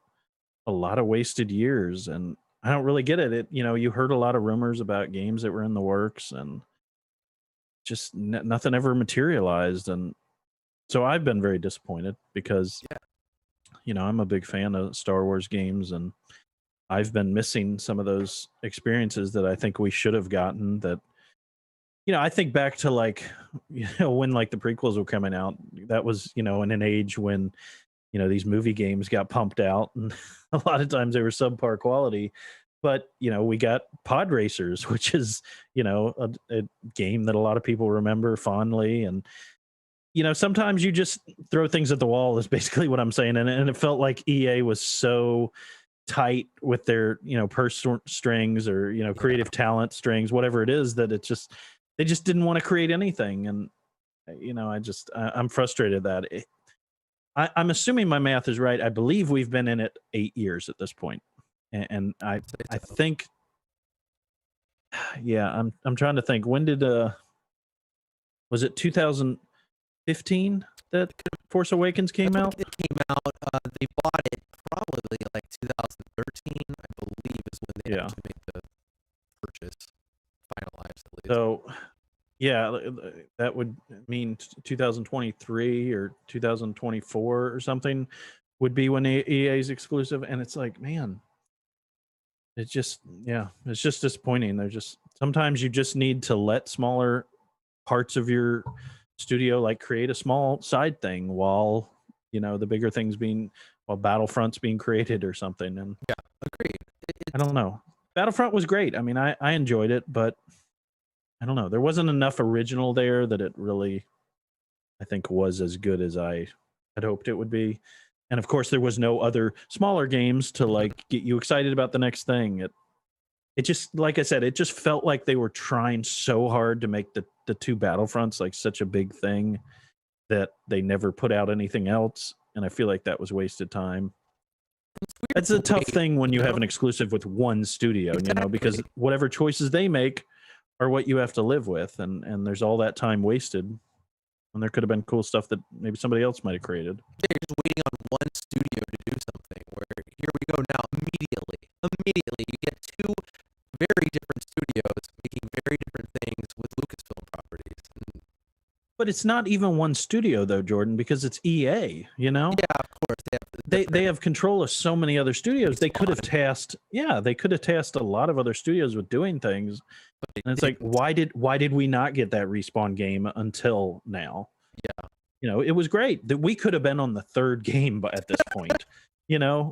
a lot of wasted years, and I don't really get it. You heard a lot of rumors about games that were in the works, and just nothing ever materialized, and so I've been very disappointed because, I'm a big fan of Star Wars games, and I've been missing some of those experiences that I think we should have gotten. That I think back to like, when like the prequels were coming out, that was, in an age when, these movie games got pumped out and a lot of times they were subpar quality. But, we got Pod Racers, which is, a game that a lot of people remember fondly. And, sometimes you just throw things at the wall is basically what I'm saying. And it felt like EA was so tight with their, purse strings or, creative talent strings, whatever it is, that they just didn't want to create anything. And, I'm frustrated that I'm assuming my math is right. I believe we've been in it 8 years at this point. And I think, I'm trying to think, when did, was it 2015 that Force Awakens came out? It came out, they bought it probably like 2013, I believe, is when they actually made the purchase finalized, at least. So, Yeah, that would mean 2023 or 2024 or something would be when EA's exclusive, and it's like, man, it's just it's just disappointing. They're just sometimes you just need to let smaller parts of your studio like create a small side thing while the bigger things being while Battlefront's being created or something. And Yeah, agreed. I don't know. Battlefront was great. I mean, I enjoyed it, but I don't know. There wasn't enough original there that it really, I think, was as good as I had hoped it would be. And of course, there was no other smaller games to like get you excited about the next thing. It just, like I said, it just felt like they were trying so hard to make the two Battlefronts like such a big thing that they never put out anything else. And I feel like that was wasted time. It's a tough thing when you have an exclusive with one studio, because whatever choices they make are what you have to live with, and there's all that time wasted when there could have been cool stuff that maybe somebody else might have created. Yeah, you're just waiting on one studio to do something. Where here we go now, immediately you get two very different studios making very different things with Lucasfilm properties. But it's not even one studio though, Jordan, because it's EA. Yeah, of course They have control of so many other studios. They could have tasked a lot of other studios with doing things. And it's like, why did we not get that Respawn game until now? Yeah. It was great that we could have been on the third game at this point. Yeah.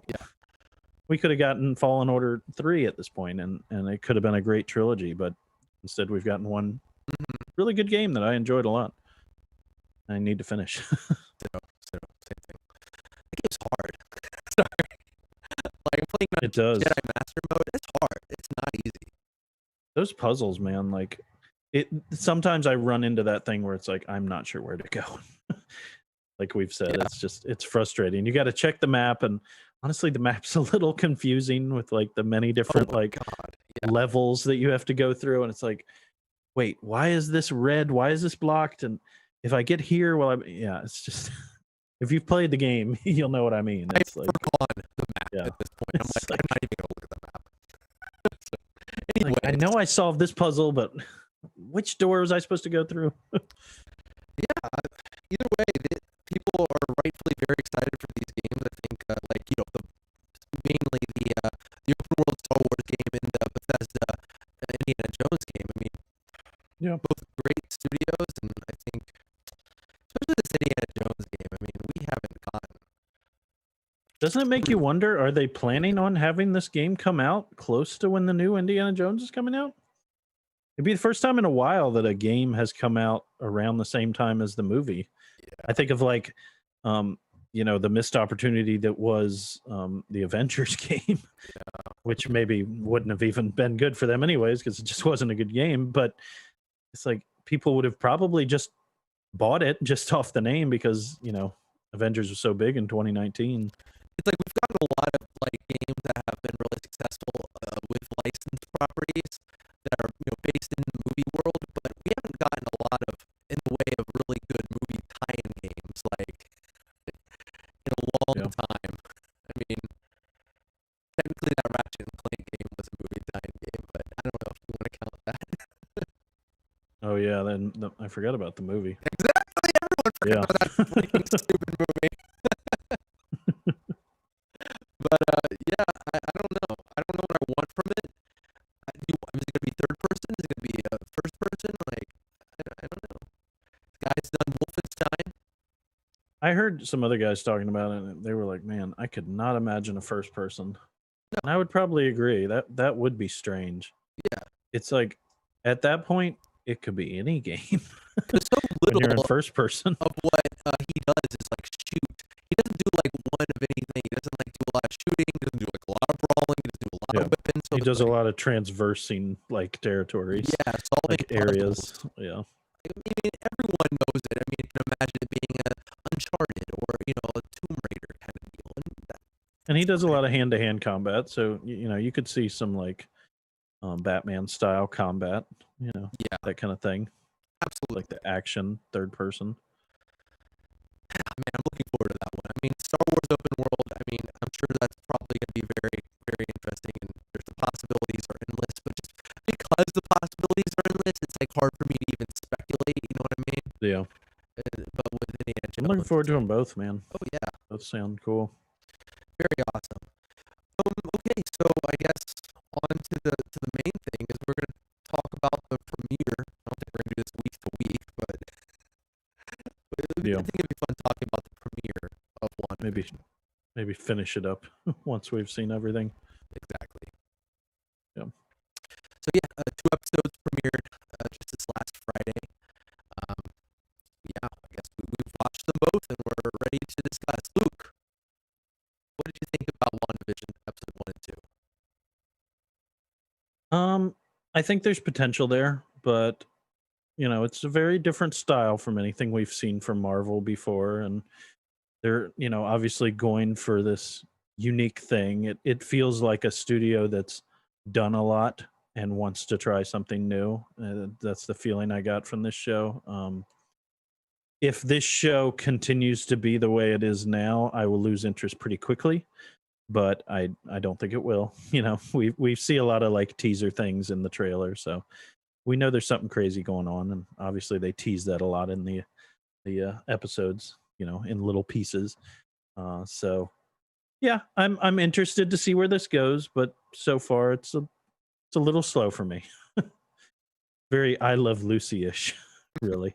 We could have gotten Fallen Order 3 at this point, and it could have been a great trilogy, but instead we've gotten one really good game that I enjoyed a lot. I need to finish. Same thing. The game's hard. Sorry. Like playing it does. Jedi Master mode, it's hard. It's not easy. Those puzzles, man, like sometimes I run into that thing where it's like I'm not sure where to go. Like we've said, it's frustrating. You got to check the map, and honestly the map's a little confusing with like the many different levels that you have to go through, and it's like, wait, why is this red? Why is this blocked? And if I get here, it's just if you've played the game, you'll know what I mean. It's I've forgotten the map at this point. I'm not even gonna look at the map. Anyway, I know I solved this puzzle, but which door was I supposed to go through? Either way, people are rightfully very excited for these games. I think, mainly the open world Star Wars game and the Bethesda Indiana Jones game. I mean, both great studios, and I think, especially this Indiana Jones game. I mean, we haven't gotten. Doesn't it make you wonder? Are they planning on having this game come out close to when the new Indiana Jones is coming out? It'd be the first time in a while that a game has come out around the same time as the movie. Yeah. I think of like, the missed opportunity that was the Avengers game, which maybe wouldn't have even been good for them anyways because it just wasn't a good game. But it's like people would have probably just bought it just off the name because Avengers was so big in 2019. It's like we've gotten a lot of games that have been really successful with licensed properties that are based in the movie world, but we haven't gotten a lot of in the way of really good movie tie-in games in a long time. I mean, technically that Ratchet and Clank game was a movie tie-in game, but I don't know if you want to count that. Oh yeah, then I forgot about the movie. Exactly, everyone forgot about that freaking stupid movie. But I don't know. I don't know what I want from it. Is it going to be third person? Is it going to be first person? I don't know. This guy's done Wolfenstein. I heard some other guys talking about it, and they were like, "Man, I could not imagine a first person." No. And I would probably agree. That would be strange. Yeah. It's like at that point, it could be any game. There's so little when you're in first person of what he does is shoot. He doesn't do one of anything. He doesn't do a lot of shooting. He doesn't do a lot of brawling. He doesn't do a lot of weapons. So he does a lot of transversing territories. Yeah, solving areas. puzzles. Yeah. I mean, everyone knows it. I mean, you can imagine it being an Uncharted or a Tomb Raider kind of deal. And he does a lot of hand-to-hand combat, so you could see some Batman style combat. That kind of thing. Absolutely. Like the action third person. Man, I'm looking forward to that one. I mean, Star Wars open world, I mean, I'm sure that's probably going to be very, very interesting, and there's the possibilities are endless, but just because the possibilities are endless, it's hard for me to even speculate I'm looking forward to them both, man. Oh yeah, Both sound cool. very awesome. Okay, so I guess on to the main thing is we're gonna talk about the premiere. I don't think we're gonna do this week to week, but I think it'd be fun talking about the premiere of Wandavision. Maybe finish it up once we've seen everything. Exactly. Yeah. So yeah, 2 episodes premiered just this last Friday. Yeah, I guess we've watched them both and we're ready to discuss. Luke, what did you think about WandaVision episode 1 and 2? I think there's potential there, but it's a very different style from anything we've seen from Marvel before, and they're obviously going for this unique thing. It feels like a studio that's done a lot and wants to try something new. That's the feeling I got from this show. If this show continues to be the way it is now, I will lose interest pretty quickly, but I don't think it will. We see a lot of like teaser things in the trailer, so we know there's something crazy going on, and obviously they tease that a lot in the episodes, in little pieces. So yeah, I'm interested to see where this goes, but so far it's a little slow for me. Very I Love Lucy-ish, really.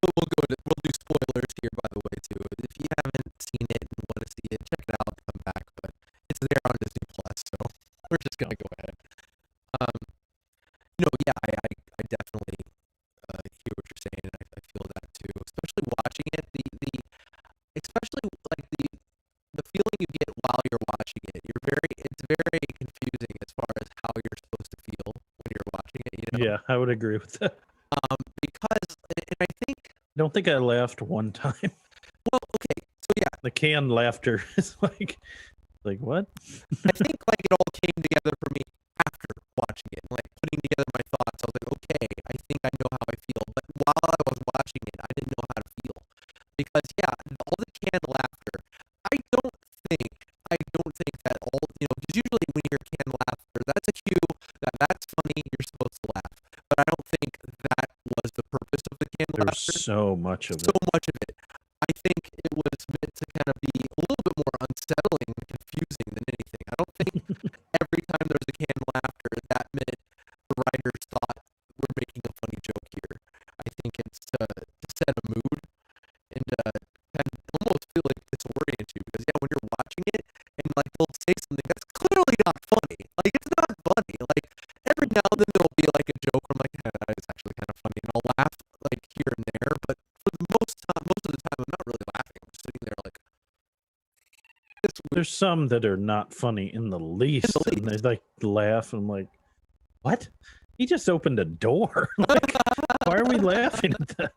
We'll do spoilers here, by the way, too. If you haven't seen it and want to see it, check it out and come back. But it's there on Disney Plus, so we're just gonna go ahead. Yeah, I definitely hear what you're saying, and I feel that too. Especially watching it, especially like the feeling you get while you're watching it. It's very confusing as far as how you're supposed to feel when you're watching it. Yeah, I would agree with that. Because, and I think. I don't think I laughed one time. Well, okay, so yeah. The canned laughter is like what? I think like it all came together for me after watching it, like putting together my thoughts. I was like, okay, I think I know how I feel. But while I was watching it, I didn't know how to feel. Because yeah, all the canned laughter, I don't think that all, because usually when you hear canned laughter, that's a cue that's funny, you're supposed to laugh. But I don't think that was the purpose of the canned laughter. There's so much of it. So much of it. I think it was meant to kind of be a little bit more unsettling and confusing than anything. I don't think every time there was a canned laughter, that meant the writers thought we're making a funny joke here. I think it's to set a mood and kind of almost feel like disorient you, because yeah, when you're watching it and like they'll say something that's clearly not funny. Like it's not funny. Like every now and then there'll be like a joke where I'm like, yeah, that is actually kind of funny, and I'll laugh like here and there, but for the most of the time I'm not really laughing. I'm just sitting there like, there's some that are not funny in the least, and they like laugh, and I'm like, what? He just opened a door. Like, why are we laughing at that?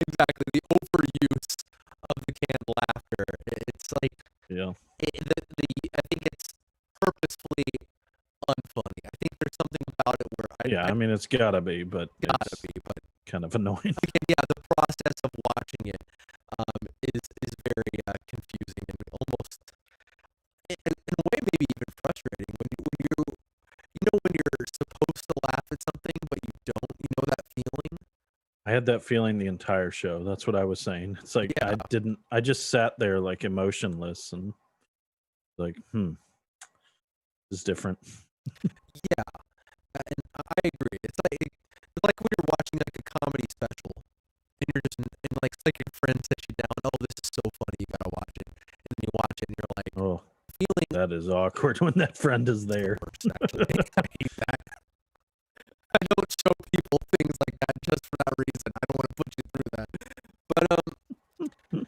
Exactly, the overuse of the canned laughter. It's like, yeah, I think it's purposefully unfunny. I think there's something about it where I mean, it's gotta be, but kind of annoying. Again, yeah, the process of watching it is very confusing and almost, in a way, maybe even frustrating when you're supposed to laugh at something but you don't. That feeling. I had that feeling the entire show. That's what I was saying. It's like I just sat there like emotionless and like, this is different. Yeah, and I agree. It's like when you're watching like a comedy special and you're just and like it's like your friend sets you down. Oh, this is so funny. You gotta watch it, and then you watch it and you're like, oh, feeling that is awkward when that friend is there. Worst, actually. I hate that. I don't show people things like that just for that reason. I don't want to put you through that. But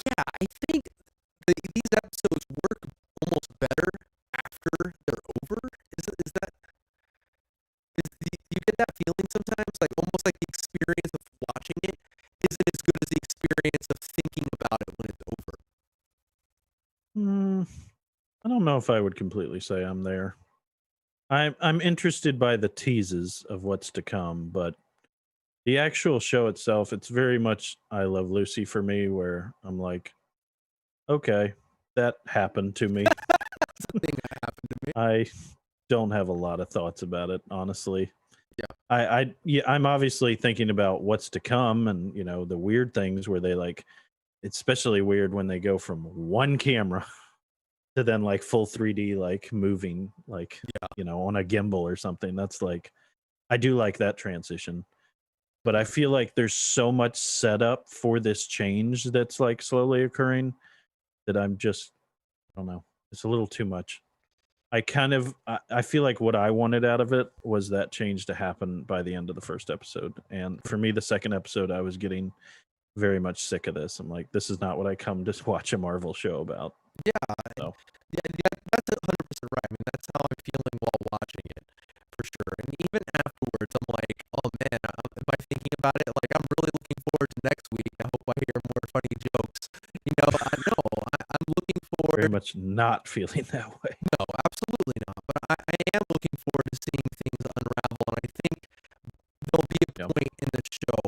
yeah, I think these episodes work almost better after they're over. You get that feeling sometimes, like almost like the experience of watching it isn't as good as the experience of thinking about it when it's over. I don't know if I would completely say I'm there. I'm interested by the teases of what's to come, but the actual show itself, it's very much I Love Lucy for me, where I'm like, okay, that happened to me. That's the thing that happened to me. I don't have a lot of thoughts about it, honestly. Yeah, I'm obviously thinking about what's to come, and the weird things where they like. It's especially weird when they go from one camera to then like full 3D, like moving, like on a gimbal or something. That's like, I do like that transition, but I feel like there's so much setup for this change that's like slowly occurring that I don't know, it's a little too much. I feel like what I wanted out of it was that change to happen by the end of the first episode. And for me, the second episode, I was getting very much sick of this. I'm like, this is not what I come to watch a Marvel show about. Yeah, So. yeah, that's 100% right. I mean, that's how I'm feeling while watching it, for sure. And even afterwards, I'm like, oh man, am I thinking about it? Like, I'm really looking forward to next week. I hope I hear more funny jokes. I know I'm looking forward. Very much not feeling that way. No, absolutely not. But I am looking forward to seeing things unravel, and I think there'll be a point in the show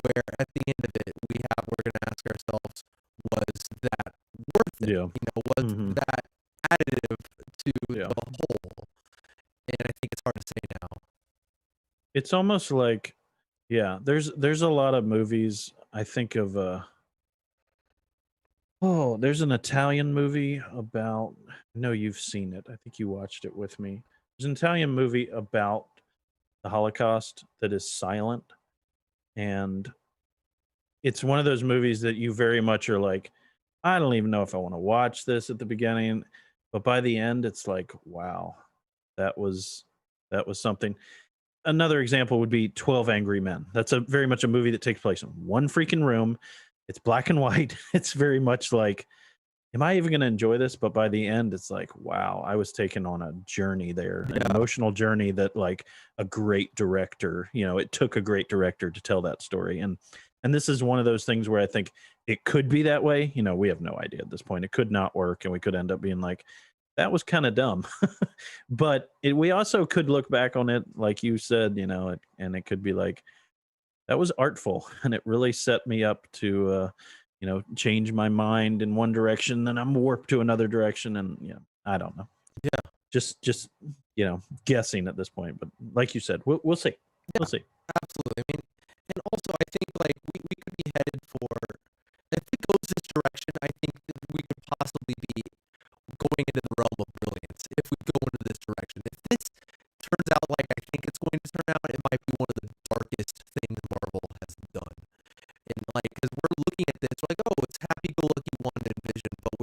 where at the end of it, we're going to ask ourselves, was that worth it? Yeah. Was that additive to the whole? And I think it's hard to say now. It's almost like, there's a lot of movies. I think of there's an Italian movie about, I know you've seen it. I think you watched it with me. There's an Italian movie about the Holocaust that is silent, and it's one of those movies that you very much are like, I don't even know if I want to watch this at the beginning, but by the end it's like, wow, that was something. Another example would be 12 Angry Men. That's very much a movie that takes place in one freaking room. It's black and white. It's very much like, am I even going to enjoy this? But by the end, it's like, wow, I was taken on a journey there, an emotional journey that like a great director, it took a great director to tell that story. And this is one of those things where I think it could be that way. We have no idea at this point. It could not work. And we could end up being like, that was kind of dumb. But we also could look back on it, like you said, and it could be like, that was artful, and it really set me up to change my mind in one direction, then I'm warped to another direction, and I don't know. Yeah, just guessing at this point, but like you said, we'll see. We'll see. Absolutely. I mean, and also I think like we could be headed for, if it goes this direction, I think that we could possibly be going into the realm of brilliance if we go into this direction. If this turns out like I think it's going to turn out, it might be one of the darkest things Marvel has done. And like, because we're looking at this, we're like, oh, it's happy-go-lucky WandaVision, but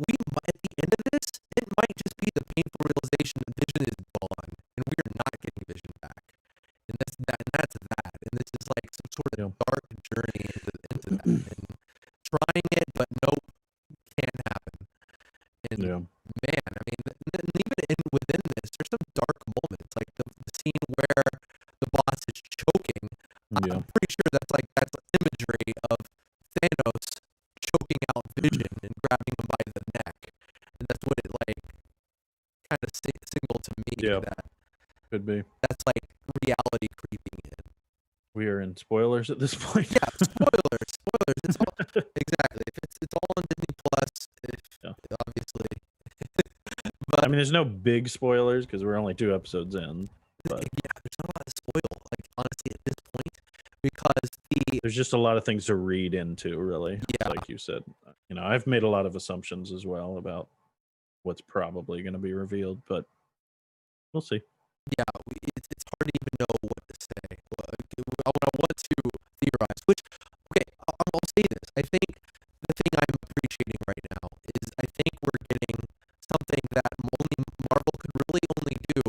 we might, at the end of this, it might just be the painful realization that Vision is gone, and we are not getting Vision back. And that's that. And this is like some sort of dark journey into that. And trying it, but nope, can't happen. And man, I mean, even within this, there's some dark moments, like the scene where the boss is choking. I'm pretty sure that's imagery of Thanos choking out Vision and grabbing him by the neck, and that's what it like kind of signaled to me. That could be. That's like reality creeping in. We are in spoilers at this point. Yeah, spoilers. It's all, exactly. If it's all on Disney Plus, obviously. But I mean, there's no big spoilers because we're only 2 episodes in. But there's not a lot to spoil, like honestly at this point, because there's just a lot of things to read into, really. Like you said, I've made a lot of assumptions as well about what's probably going to be revealed, but we'll see. Yeah, it's hard to even know what to say. I want to theorize, which, okay, I'll say this. I think the thing I'm appreciating right now is I think we're getting something that only Marvel could really only do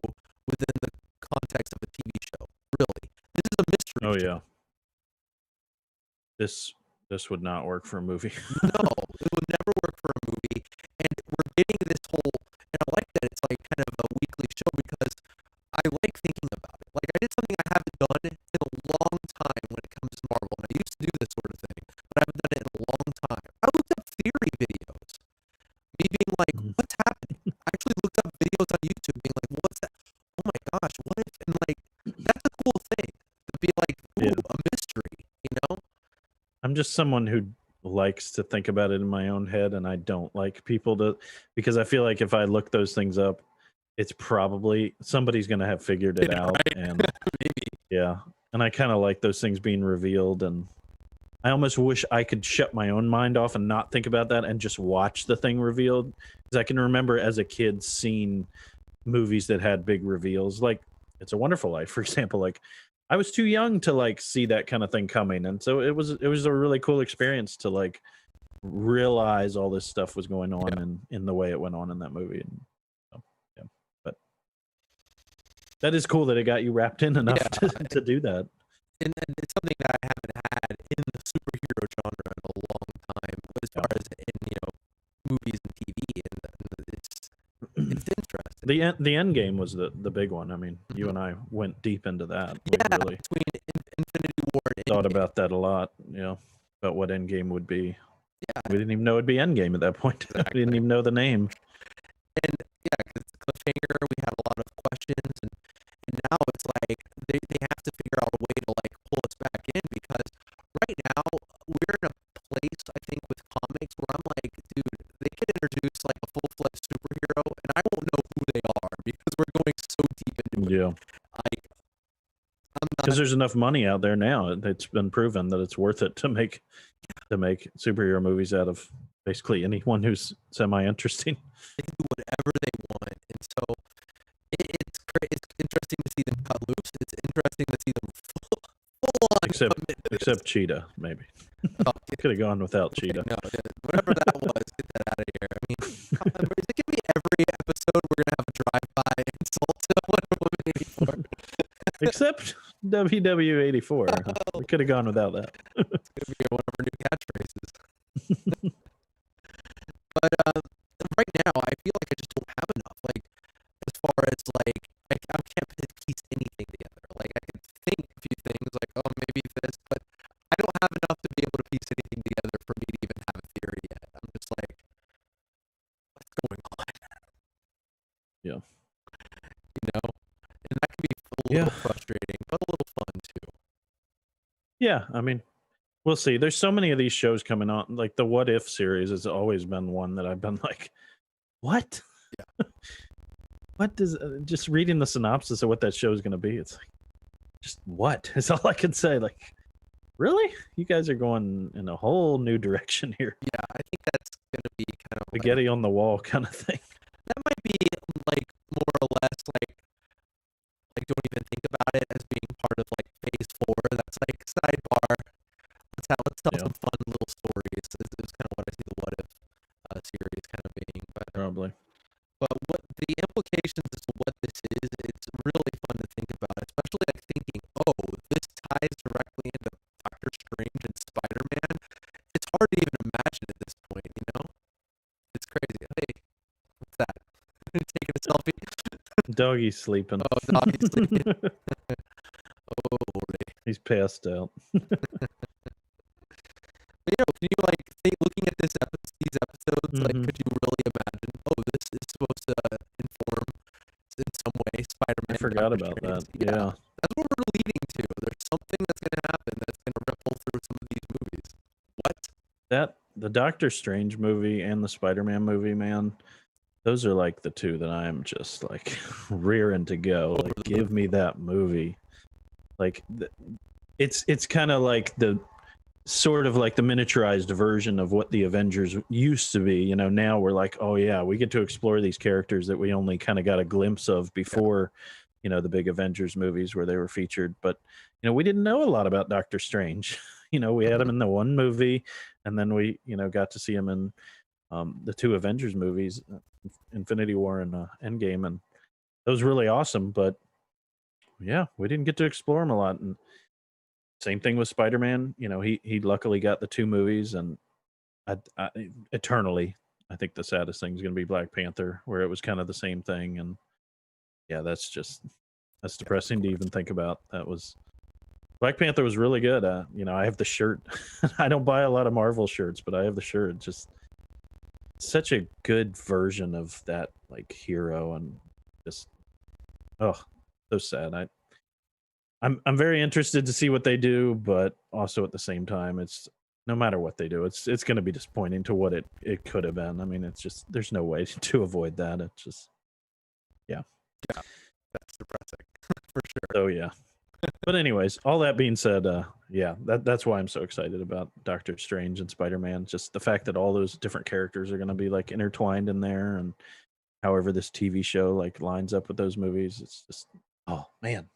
within the context of a TV show. Really, this is a mystery. Oh yeah, this would not work for a movie. No, it would never work for a movie. And we're getting this whole, and I like that it's like kind of a weekly show because I like thinking about it. Like I did something I haven't done in a long time when it comes to Marvel. And I used to do this sort of thing, but I haven't done it in a long time. I looked up theory videos. Me being like, what's happening? I actually looked up videos on YouTube being like, what's that? Oh my gosh, what if? And like, that's a cool thing to be like, ooh, a mystery, I'm just someone who likes to think about it in my own head, and I don't like people to, because I feel like if I look those things up, it's probably somebody's going to have figured it out, right? and Maybe. yeah, and I kind of like those things being revealed, and I almost wish I could shut my own mind off and not think about that and just watch the thing revealed, because I can remember as a kid seeing movies that had big reveals, like It's a Wonderful Life, for example. Like, I was too young to like see that kind of thing coming, and so it was a really cool experience to like realize all this stuff was going on in the way it went on in that movie. And so, yeah, but that is cool that it got you wrapped in enough to do that. And it's something that I haven't had in the superhero genre in a long time, as far as in movies and TV, and it's interesting. The end game was the big one. I mean, you and I went deep into that. Yeah, we really between Infinity War and thought Endgame. about that a lot. About what Endgame would be. Yeah, we didn't even know it'd be Endgame at that point. Exactly. We didn't even know the name. And yeah, because it's a cliffhanger, we had a lot of questions, and now it's like they have to figure out a way to like pull us back in, because right now we're in a place, I think, with comics where I'm like, dude, they could introduce like a full-fledged superhero and I won't know who they are because we're going so deep into it. Yeah. Because there's enough money out there now. It's been proven that it's worth it to make superhero movies out of basically anyone who's semi-interesting. They can do whatever they want, and so it's interesting to see them cut loose. It's interesting to see them full on. Except Cheetah, maybe. Could have gone without Cheetah. No, whatever that was, get that out of here. I mean, is it gonna be every episode we're gonna have a drive-by insult to Wonder Woman 84? Except WW84. We could have gone without that. It's gonna be one of our new catchphrases. But right now, I feel like I just don't have enough. Like, as far as like, I can't piece anything together. Like, I can think a few things, like, oh, maybe this, but I don't have enough to be able to piece anything together for me to even have a theory yet. I'm just like, what's going on? Yeah. And that can be a little frustrating, but a little fun too. Yeah, I mean, we'll see. There's so many of these shows coming on. Like the What If series has always been one that I've been like, what? Yeah. What does just reading the synopsis of what that show is going to be? It's like, just what is all I can say. Like, really? You guys are going in a whole new direction here. Yeah, I think that's going to be kind of spaghetti on the wall kind of thing. That might be like more or less like don't even think about it as being part of like phase 4. That's like sidebar. Let's tell some fun little stories. This is kind of what I see the What If series kind of being. But probably. But what the implications as to what this is, it's really fun to think about, especially like thinking, oh, this ties directly into Doctor Strange and Spider-Man. It's hard to even imagine at this point, It's crazy. Hey, what's that? Taking a selfie? Doggy's sleeping. Oh, doggy's sleeping. Oh, he's passed out. But, can you like think, looking at these episodes, like, could you really imagine? Oh, this is supposed to inform in some way Spider-Man. I forgot about that. Yeah, that's what we're leading to. There's something that's going to happen that's going to ripple through some of these movies. What? The Doctor Strange movie and the Spider-Man movie, man. Those are like the two that I'm just like rearing to go. Like, give me that movie. Like, it's kind of like the sort of like the miniaturized version of what the Avengers used to be. Now we're like, oh yeah, we get to explore these characters that we only kind of got a glimpse of before, the big Avengers movies where they were featured. But we didn't know a lot about Doctor Strange. We had him in the one movie, and then we got to see him in the two Avengers movies, Infinity War and Endgame, and that was really awesome. But yeah, we didn't get to explore him a lot. And same thing with Spider-Man. He luckily got the two movies, and eternally, I think the saddest thing is going to be Black Panther, where it was kind of the same thing. And yeah, that's depressing to even think about. Black Panther was really good. I have the shirt. I don't buy a lot of Marvel shirts, but I have the shirt. Just such a good version of that like hero, and just so sad. I'm very interested to see what they do, but also at the same time, it's no matter what they do, it's going to be disappointing to what it could have been. I mean, it's just there's no way to avoid that. It's just Yeah. Yeah, that's depressing for sure. So yeah. But anyways, all that being said, yeah, that's why I'm so excited about Doctor Strange and Spider-Man. Just the fact that all those different characters are going to be like intertwined in there, and however this TV show like lines up with those movies, it's just, oh man,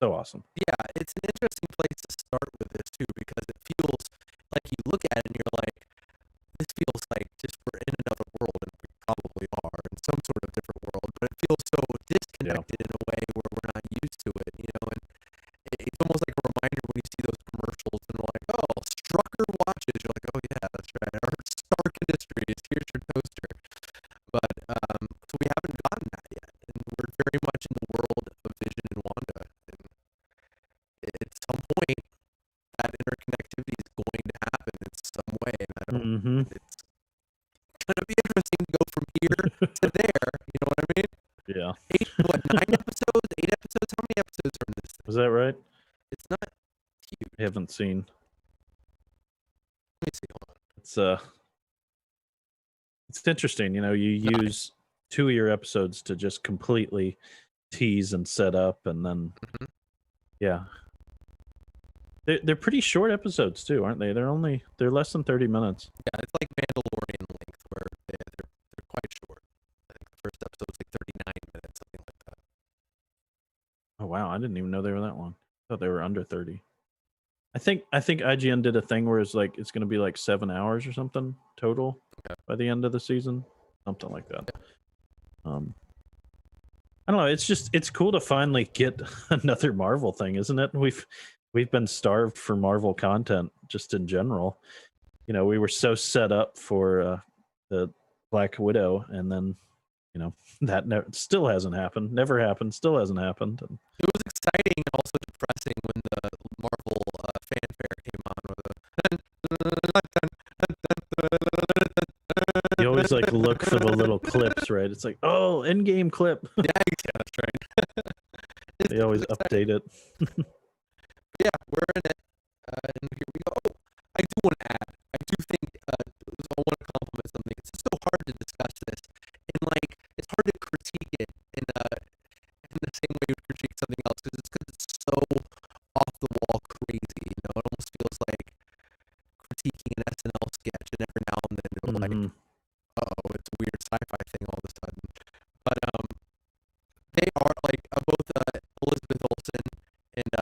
so awesome. Yeah, it's an interesting place to start with this too, because it feels like you look at it and you're like, this feels like just we're in another world, and we probably are in some sort of different world, but it feels so disconnected in a way where we're not used to it, you know, and it's almost like a reminder when you see those commercials and like, oh, Strucker watches, you're like, oh yeah, that's right, or Stark Industries, here's your toaster. But so we haven't gotten that yet, and we're very much in the world of Vision and Wanda, and at some point that interconnectivity is going to happen in some way, and I don't, it's gonna be interesting to go from here to there, you know what I mean? Yeah. 9 episodes, 8 episodes, how many episodes are in this thing? Is that right? It's not huge. I haven't seen. Let me see, hold on. It's interesting, you know, you use 2 of your episodes to just completely tease and set up, and then yeah. They're pretty short episodes too, aren't they? They're less than 30 minutes. Yeah, it's like Mandalorian length, where they're quite short. I think the first episode's like 39 minutes, something like that. Oh wow, I didn't even know they were that long. I thought they were under 30. I think IGN did a thing where it's like it's going to be like 7 hours or something total by the end of the season, something like that. I don't know. It's cool to finally get another Marvel thing, isn't it? We've been starved for Marvel content just in general. You know, we were so set up for the Black Widow, and then you know that still hasn't happened. Never happened. Still hasn't happened. And it was exciting and also depressing when the Marvel fanfare came on with you always like look for the little clips, right? It's like, oh, Endgame clip. Yeah, that's right. They always update it. Yeah, we're in it, and here we go. Oh, I do want to add. I do think I want to compliment something. It's just so hard to discuss this, and like it's hard to critique it in the same way you would critique something else, because it's so off the wall crazy. You know, it almost feels like critiquing an SNL sketch, and every now and then you're like, oh, it's a weird sci-fi thing all of a sudden. But they are like both Elizabeth Olsen and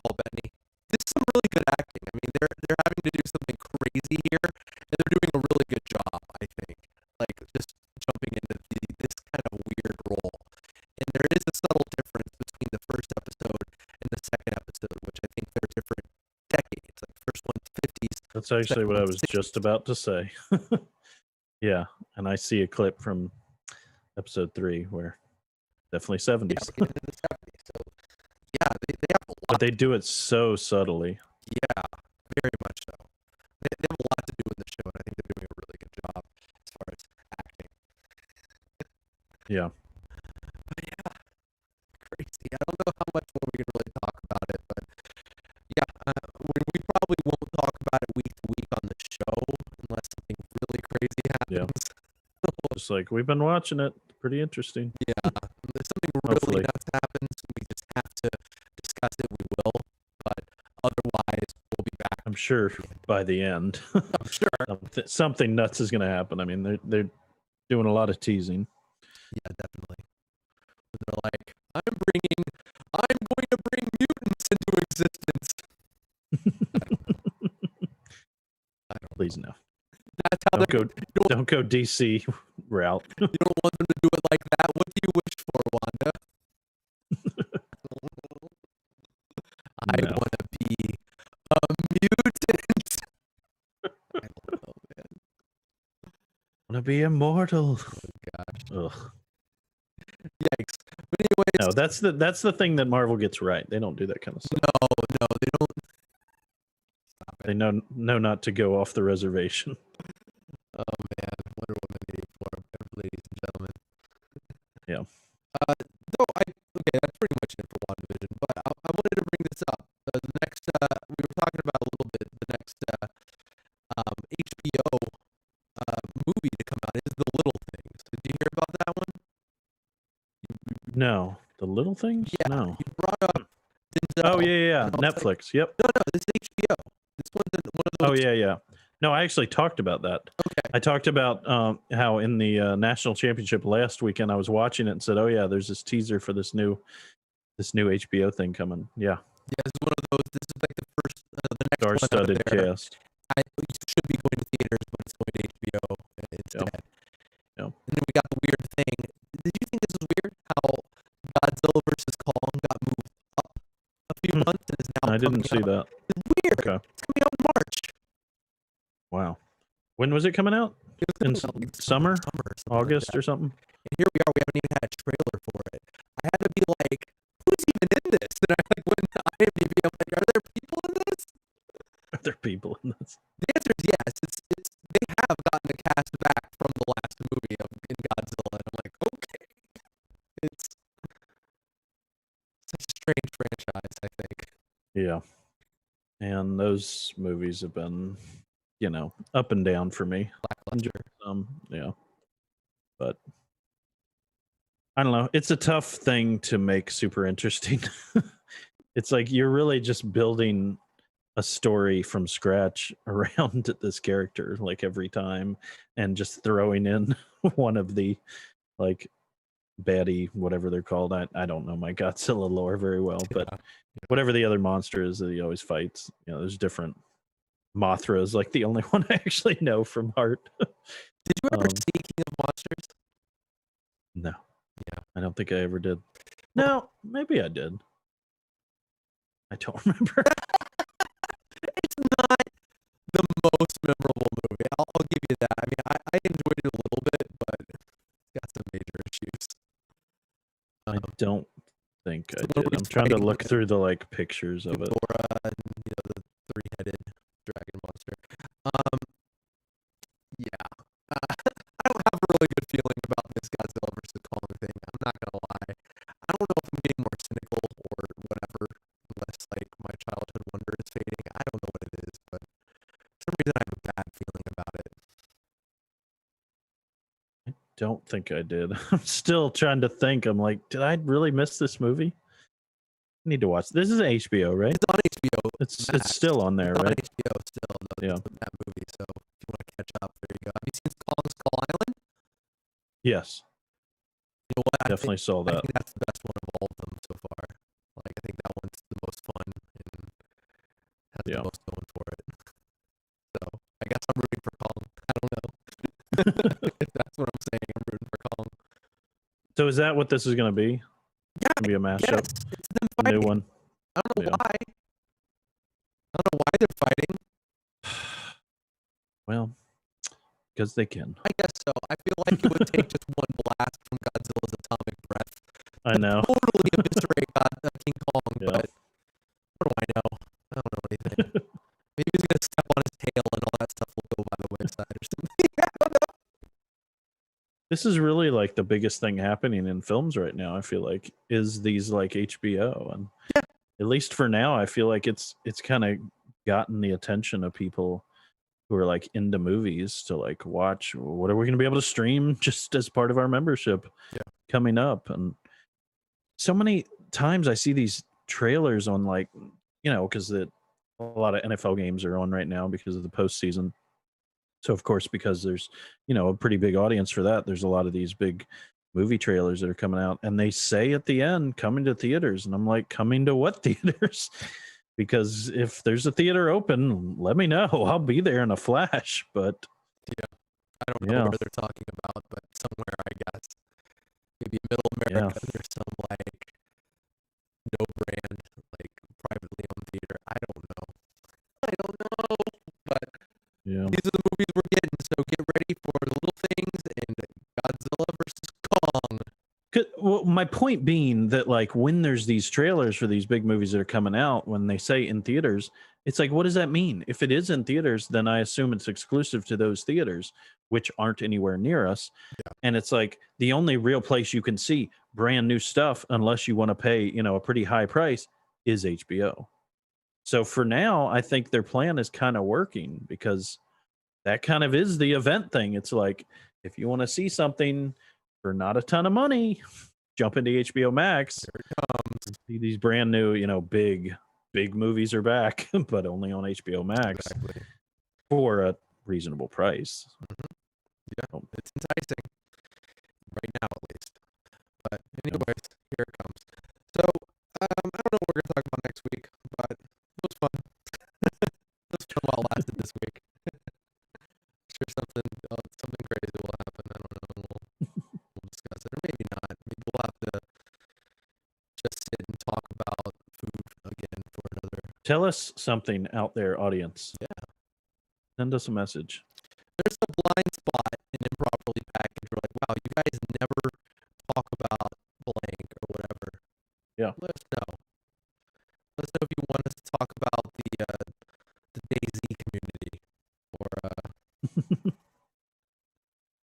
Paul Bettany. This is some really good acting. I mean, they're having to do something crazy here, and they're doing a really good job, I think. Like just jumping into this kind of weird role. And there is a subtle difference between the first episode and the second episode, which I think they're different decades. Like the first one's 50s. That's actually what I was just about to say. Yeah, and I see a clip from episode 3 where definitely 70s. Yeah, we're getting into the 70s. So yeah, they have a lot. But they do it so subtly. Yeah, very much so. They have a lot to do in the show, and I think they're doing a really good job as far as acting. Yeah. But yeah, crazy. I don't know how much more we can really talk about it, but yeah, we probably won't talk about it week to week on the show unless something really crazy happens. Yeah. Just like we've been watching it. Pretty interesting. Yeah, if something really nuts happens, we just have to discuss it. We will, but otherwise, we'll be back. I'm sure by the end. I'm sure something nuts is going to happen. I mean, they're doing a lot of teasing. Yeah, definitely. They're like, I'm going to bring mutants into existence. I don't Please no. That's how don't go DC route. You don't want them to do it like that. What do you wish for, Wanda? I want to be a mutant. I don't know, man. I want to be immortal. Oh gosh. Ugh. Yikes. But anyways, no, that's the thing that Marvel gets right. They don't do that kind of stuff. No, they don't. Stop it. They know not to go off the reservation. Oh man, Wonder Woman 84, ladies and gentlemen. Yeah. Okay, that's pretty much it for WandaVision. But I wanted to bring this up. The next, we were talking about a little bit. The next HBO movie to come out is The Little Things. Did you hear about that one? No, The Little Things. Yeah, No. you brought up Denzel. Oh yeah. and I was like, Netflix. Yep. no, this is HBO. This one's one of Oh those. yeah. No, I actually talked about that. Okay. I talked about how in the national championship last weekend I was watching it and said, "Oh yeah, there's this teaser for this new HBO thing coming." Yeah, Yeah, this is one of those. This is like the first, the next one out of star-studded there. cast. It should be going to theaters, but it's going to HBO instead. Yeah. And then we got the weird thing. Did you think this was weird? How Godzilla versus Kong got moved up a few months and is now I didn't see that. It's weird. Okay. It's coming out in March. Wow. When was it coming out? It In was coming out, like, summer? something August like or something? And here we are. We haven't even had a trailer for it. I had to be like, who's even in this? And I like went to IMDb. I'm like, are there people in this? Are there people in this? The answer is yes. It's they have gotten the cast back from the last movie in Godzilla, and I'm like, okay. It's such a strange franchise, I think. Yeah. And those movies have been, up and down for me. Lackluster. Yeah. But I don't know. It's a tough thing to make super interesting. It's like you're really just building a story from scratch around this character, like every time, and just throwing in one of the like baddie, whatever they're called. I don't know my Godzilla lore very well, but whatever the other monster is that he always fights, there's different. Mothra is like the only one I actually know from heart. Did you ever see King of Monsters? No. Yeah. I don't think I ever did. No, maybe I did. I don't remember. It's not the most memorable movie. I'll give you that. I mean, I enjoyed it a little bit, but it's got some major issues. I don't think I So did. I'm nobody's trying to fighting look through the pictures of it. Ghidorah and the three-headed dragon monster. Yeah. I don't have a really good feeling about this Godzilla versus Kong thing. I'm not gonna lie. I don't know if I'm getting more cynical or whatever, unless like my childhood wonder is fading. I don't know what it is, but for some reason I have a bad feeling about it. I don't think I did. I'm still trying to think. I'm like, did I really miss this movie? I need to watch. This is HBO, right? It's on HBO. It's still on there, it's right? on HBO still. Yeah. That movie. So if you want to catch up, there you go. Have you seen Kong Skull Island? Yes. You know what? I Definitely saw I that. think that's the best one of all of them so far. Like, I think that one's the most fun and has the most going for it. So I guess I'm rooting for Kong. I don't know. If that's what I'm saying. I'm rooting for Kong. So is that what this is going to be? Yeah, It's going to be a mashup. yes, it's them A fighting. new one. I don't know why. I don't know why they're fighting. Well, because they can. I guess so. I feel like it would take just one blast from Godzilla's atomic breath. I know. Totally eviscerate King Kong, Yeah. but what do I know? I don't know anything. Maybe he's gonna step on his tail and all that stuff will go by the wayside or something. I don't know. This is really like the biggest thing happening in films right now, I feel like, is these like HBO. And at least for now, I feel like it's kind of gotten the attention of people who are like into movies to like watch what are we going to be able to stream just as part of our membership coming up. And so many times I see these trailers on like, because a lot of NFL games are on right now because of the postseason. So of course, because there's, a pretty big audience for that, there's a lot of these big movie trailers that are coming out, and they say at the end, coming to theaters. And I'm like, coming to what theaters? Because if there's a theater open, let me know. I'll be there in a flash. But I don't know where they're talking about, but somewhere, I guess. Maybe middle America, there's some like no brand, like privately owned theater. I don't know. But these are the movies we're getting, so get ready for The Little Things and Godzilla versus Kong. Well, my point being that like when there's these trailers for these big movies that are coming out, when they say in theaters, it's like, what does that mean? If it is in theaters, then I assume it's exclusive to those theaters, which aren't anywhere near us. And it's like the only real place you can see brand new stuff, unless you want to pay, a pretty high price, is HBO. So for now, I think their plan is kind of working, because that kind of is the event thing. It's like, if you want to see something for not a ton of money, jump into HBO Max. Here it comes. See these brand new, big movies are back, but only on HBO Max for a reasonable price. Yeah, it's enticing right now, at least. But anyways, here it comes. So I don't know what we're gonna talk about next week, but it was fun. It was fun while it lasted this week. Sure, something crazy will happen. I don't know. We'll discuss it, or maybe not. Maybe we'll have to just sit and talk about food again for another. Tell us something out there, audience. Yeah. Send us a message. There's a blind spot in Improperly Packaged. We're like, wow, you guys never talk about blank or whatever. Yeah. Let us know. Let us know if you want us to talk about the DayZ community or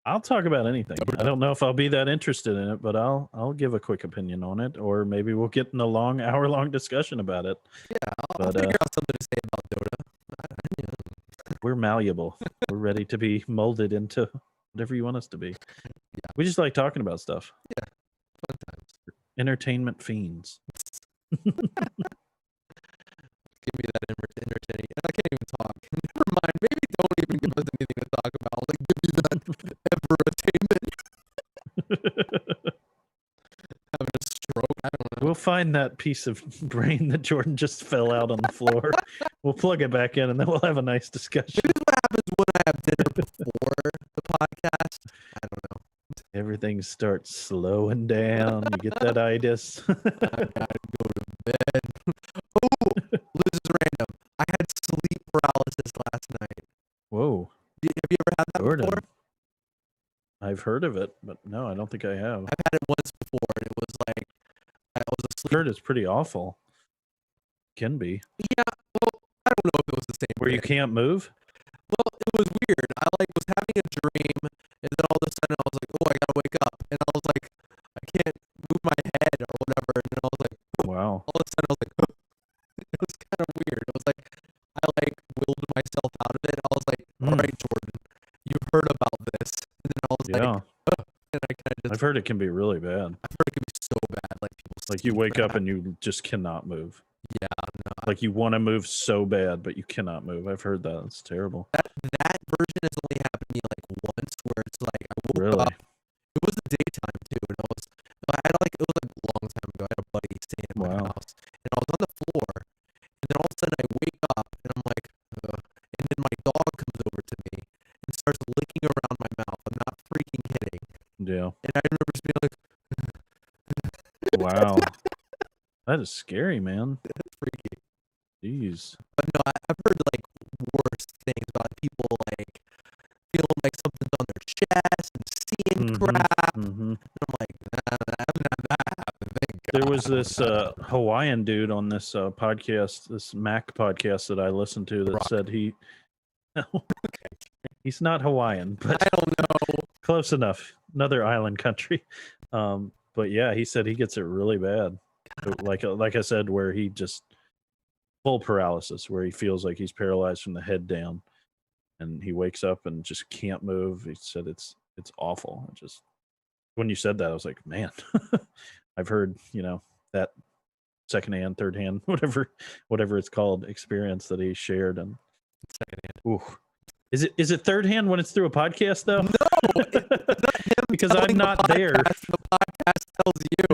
I'll talk about anything. I don't know if I'll be that interested in it, but I'll give a quick opinion on it, or maybe we'll get in a hour-long discussion about it. Yeah, I'll figure out something to say about Dota. We're malleable. We're ready to be molded into whatever you want us to be. Yeah. We just like talking about stuff. Yeah, fun times. Entertainment fiends. Give me that entertaining. And I can't even talk. Never mind. Maybe don't even give us anything to talk about. Like, give me that entertainment. Having a stroke. I don't know. We'll find that piece of brain that Jordan just fell out on the floor. We'll plug it back in, and then we'll have a nice discussion. Maybe what happens when I have dinner before the podcast. I don't know. Everything starts slowing down. You get that itis. I gotta go to bed. Oh, this is random. I had sleep paralysis last night. Whoa. Have you ever had that Jordan. before? I've heard of it, but no, I don't think I have. I've had it once before, and it was like I was asleep. I've heard it's pretty awful. Can be. Yeah, well, I don't know if it was the same. Where you can't move? Well, it was weird. I was having a dream, and then all of a sudden I was like, oh, I gotta wake up, and I was like, I can't move my head or whatever, and then I was like, wow. All of a sudden I was like, it was kind of weird. It was like I willed myself out of it. I was like, all right, Jordan, you've heard about this, and then I was like, and I kind of just. I've heard it can be really bad. I've heard it can be so bad, like people. Like you wake up and you just cannot move. Yeah, no. Like you want to move so bad, but you cannot move. I've heard that. It's terrible. That version has only happened to me like once, where it's like I woke up. It was the daytime too, and it was like a long time ago. I had a buddy staying at my house, and I was on the floor, and then all of a sudden I wake up, and I'm like, and then my dog comes over to me and starts licking around my mouth. I'm not freaking kidding. Yeah. And I remember just being like, wow. That is scary, man. That's freaky. Jeez. But no, I've heard like worse things about people like feeling like something's on their chest and seeing crap. And I'm like, I haven't had that happen. Thank God. There was this Hawaiian dude on this podcast, this Mac podcast that I listened to that said he's not Hawaiian, but I don't know. Close enough. Another island country. But yeah, he said he gets it really bad. Like I said, where he just full paralysis, where he feels like he's paralyzed from the head down, and he wakes up and just can't move. He said it's awful. Just when you said that, I was like, man, I've heard that secondhand, third hand, whatever it's called, experience that he shared. And secondhand. Ooh. Is it third hand when it's through a podcast though? No, it's not him because I'm not there. The podcast tells you.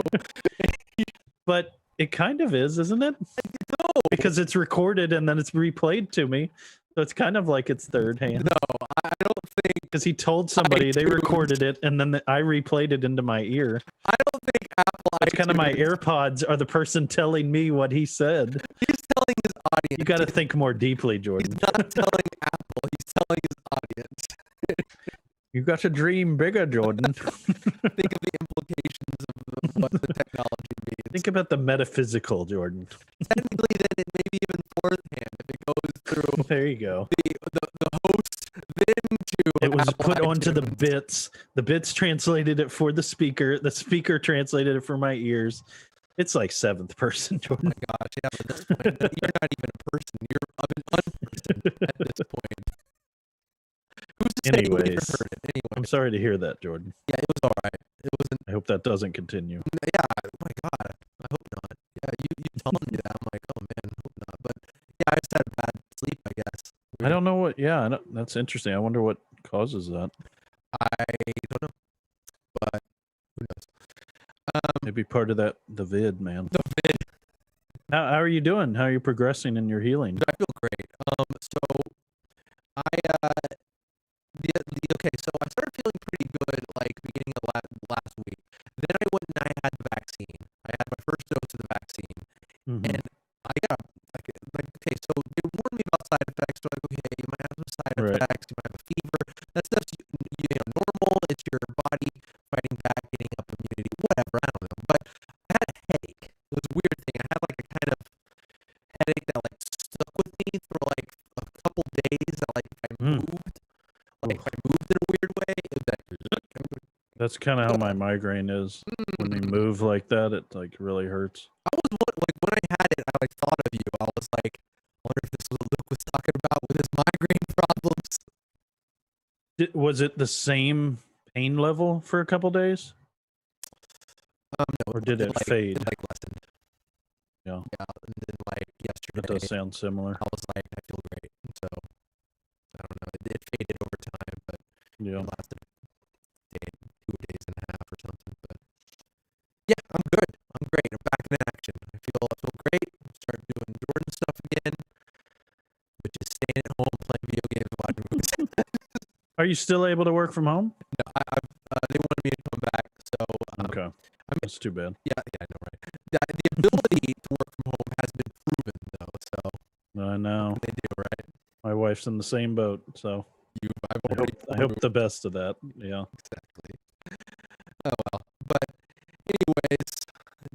But it kind of is, isn't it? No, because it's recorded and then it's replayed to me, so it's kind of like it's third hand. No, I don't think, because he told somebody they recorded it and then I replayed it into my ear. I don't think Apple. It's kind of my AirPods are the person telling me what he said. He's telling his audience. You got to think more deeply, Jordan. He's not telling Apple. He's telling his audience. You got to dream bigger, Jordan. Think of the implications of what the technology means. Think about the metaphysical, Jordan. Technically, then it may be even fourth hand if it goes through. There you go. The host then to. It was Apple put iTunes. onto the bits. The bits translated it for the speaker. The speaker translated it for my ears. It's like seventh person, Jordan. Oh my gosh, yeah, at this point, you're not even a person. You're an unperson at this point. Who's to say you later Anyways, heard it. Anyway, I'm sorry to hear that, Jordan. yeah, it was all right. It wasn't. I hope that doesn't continue. Yeah, oh my God, I hope not. Yeah, you telling me that, I'm like, oh man, I hope not. But yeah, I just had a bad sleep, I guess. I don't know what. Yeah, that's interesting. I wonder what causes that. I don't know, but who knows? Maybe part of the vid, man. The vid. How are you doing? How are you progressing in your healing? I feel great. So I okay, so I started feeling pretty good like beginning of last week. Then I went and I had the vaccine. I had my first dose of the vaccine, and I got like okay, so they warned me about side effects. So like, okay, you might have some side effects. You might have a fever. That stuff's normal. It's your body fighting back, getting up immunity, whatever. I don't know, but I had a headache. It was a weird thing. I had like a kind of headache that like stuck with me for like a couple days. That like if I moved. Like if I moved in a weird way, it was like, that's kind of how my migraine is. When we move like that, it like really hurts. I was like when I had it, I like thought of you. I was like, I wonder if this is what Luke was talking about with his migraine problems. Was it the same pain level for a couple days? No, or did it fade? It like lessened. Yeah. Yeah, and then like yesterday, That does sound similar. I was like, I feel great. And so I don't know. It faded over time, but yeah, it lasted 2 days and a half or something. But yeah, I'm good. I'm great. I'm back in action. I feel great. Start doing Jordan stuff again, which is staying at home, playing video games, watching movies. Are you still able to work from home? No, they wanted me to come back, so okay. That's too bad. Yeah, I know, right? The ability to work from home has been proven, though. So I know. What can they do, right? My wife's in the same boat, so I hope the best of that. Yeah, exactly. Oh well, but anyways,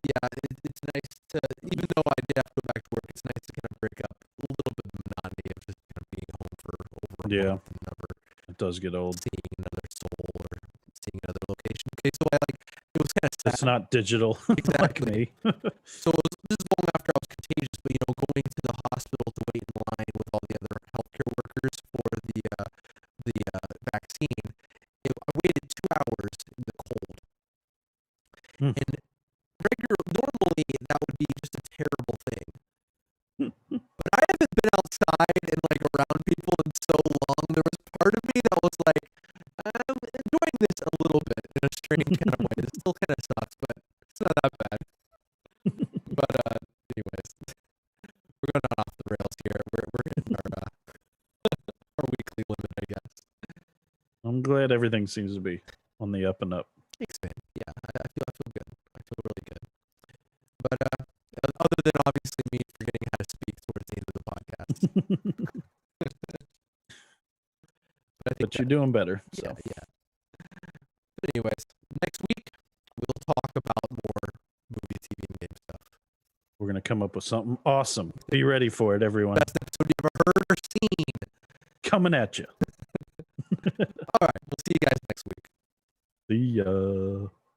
yeah, it's nice to, even though I did have to go back to work, it's nice to kind of break up a little bit of the monotony of just kind of being home for over a month and never. It does get old. Seeing another soul or seeing another location. Okay, so it was kind of sad. It's not digital. Exactly. like me. So this is long after I was contagious, but going to the hospital to wait in line with all the other healthcare workers for the vaccine. I waited 2 hours in the cold, and normally that would be just a terrible thing. But I haven't been outside and like around people in so long. There was part of me that was like, I'm enjoying this a little bit in a strange kind of way. It still kind of sucks, but it's not that bad. But anyways, we're going off the rails here. We're hitting our weekly limit, I guess. I'm glad everything seems to be on the up and up. Thanks, man. Yeah, I feel good. I feel really good. But other than obviously me forgetting how to speak towards the end of the podcast. But you're doing better. So. Yeah. But anyways, next week we'll talk about more movie, TV, and game stuff. We're gonna come up with something awesome. Be ready for it, everyone. Best episode you ever heard or seen. Coming at you. All right, we'll see you guys next week. See ya.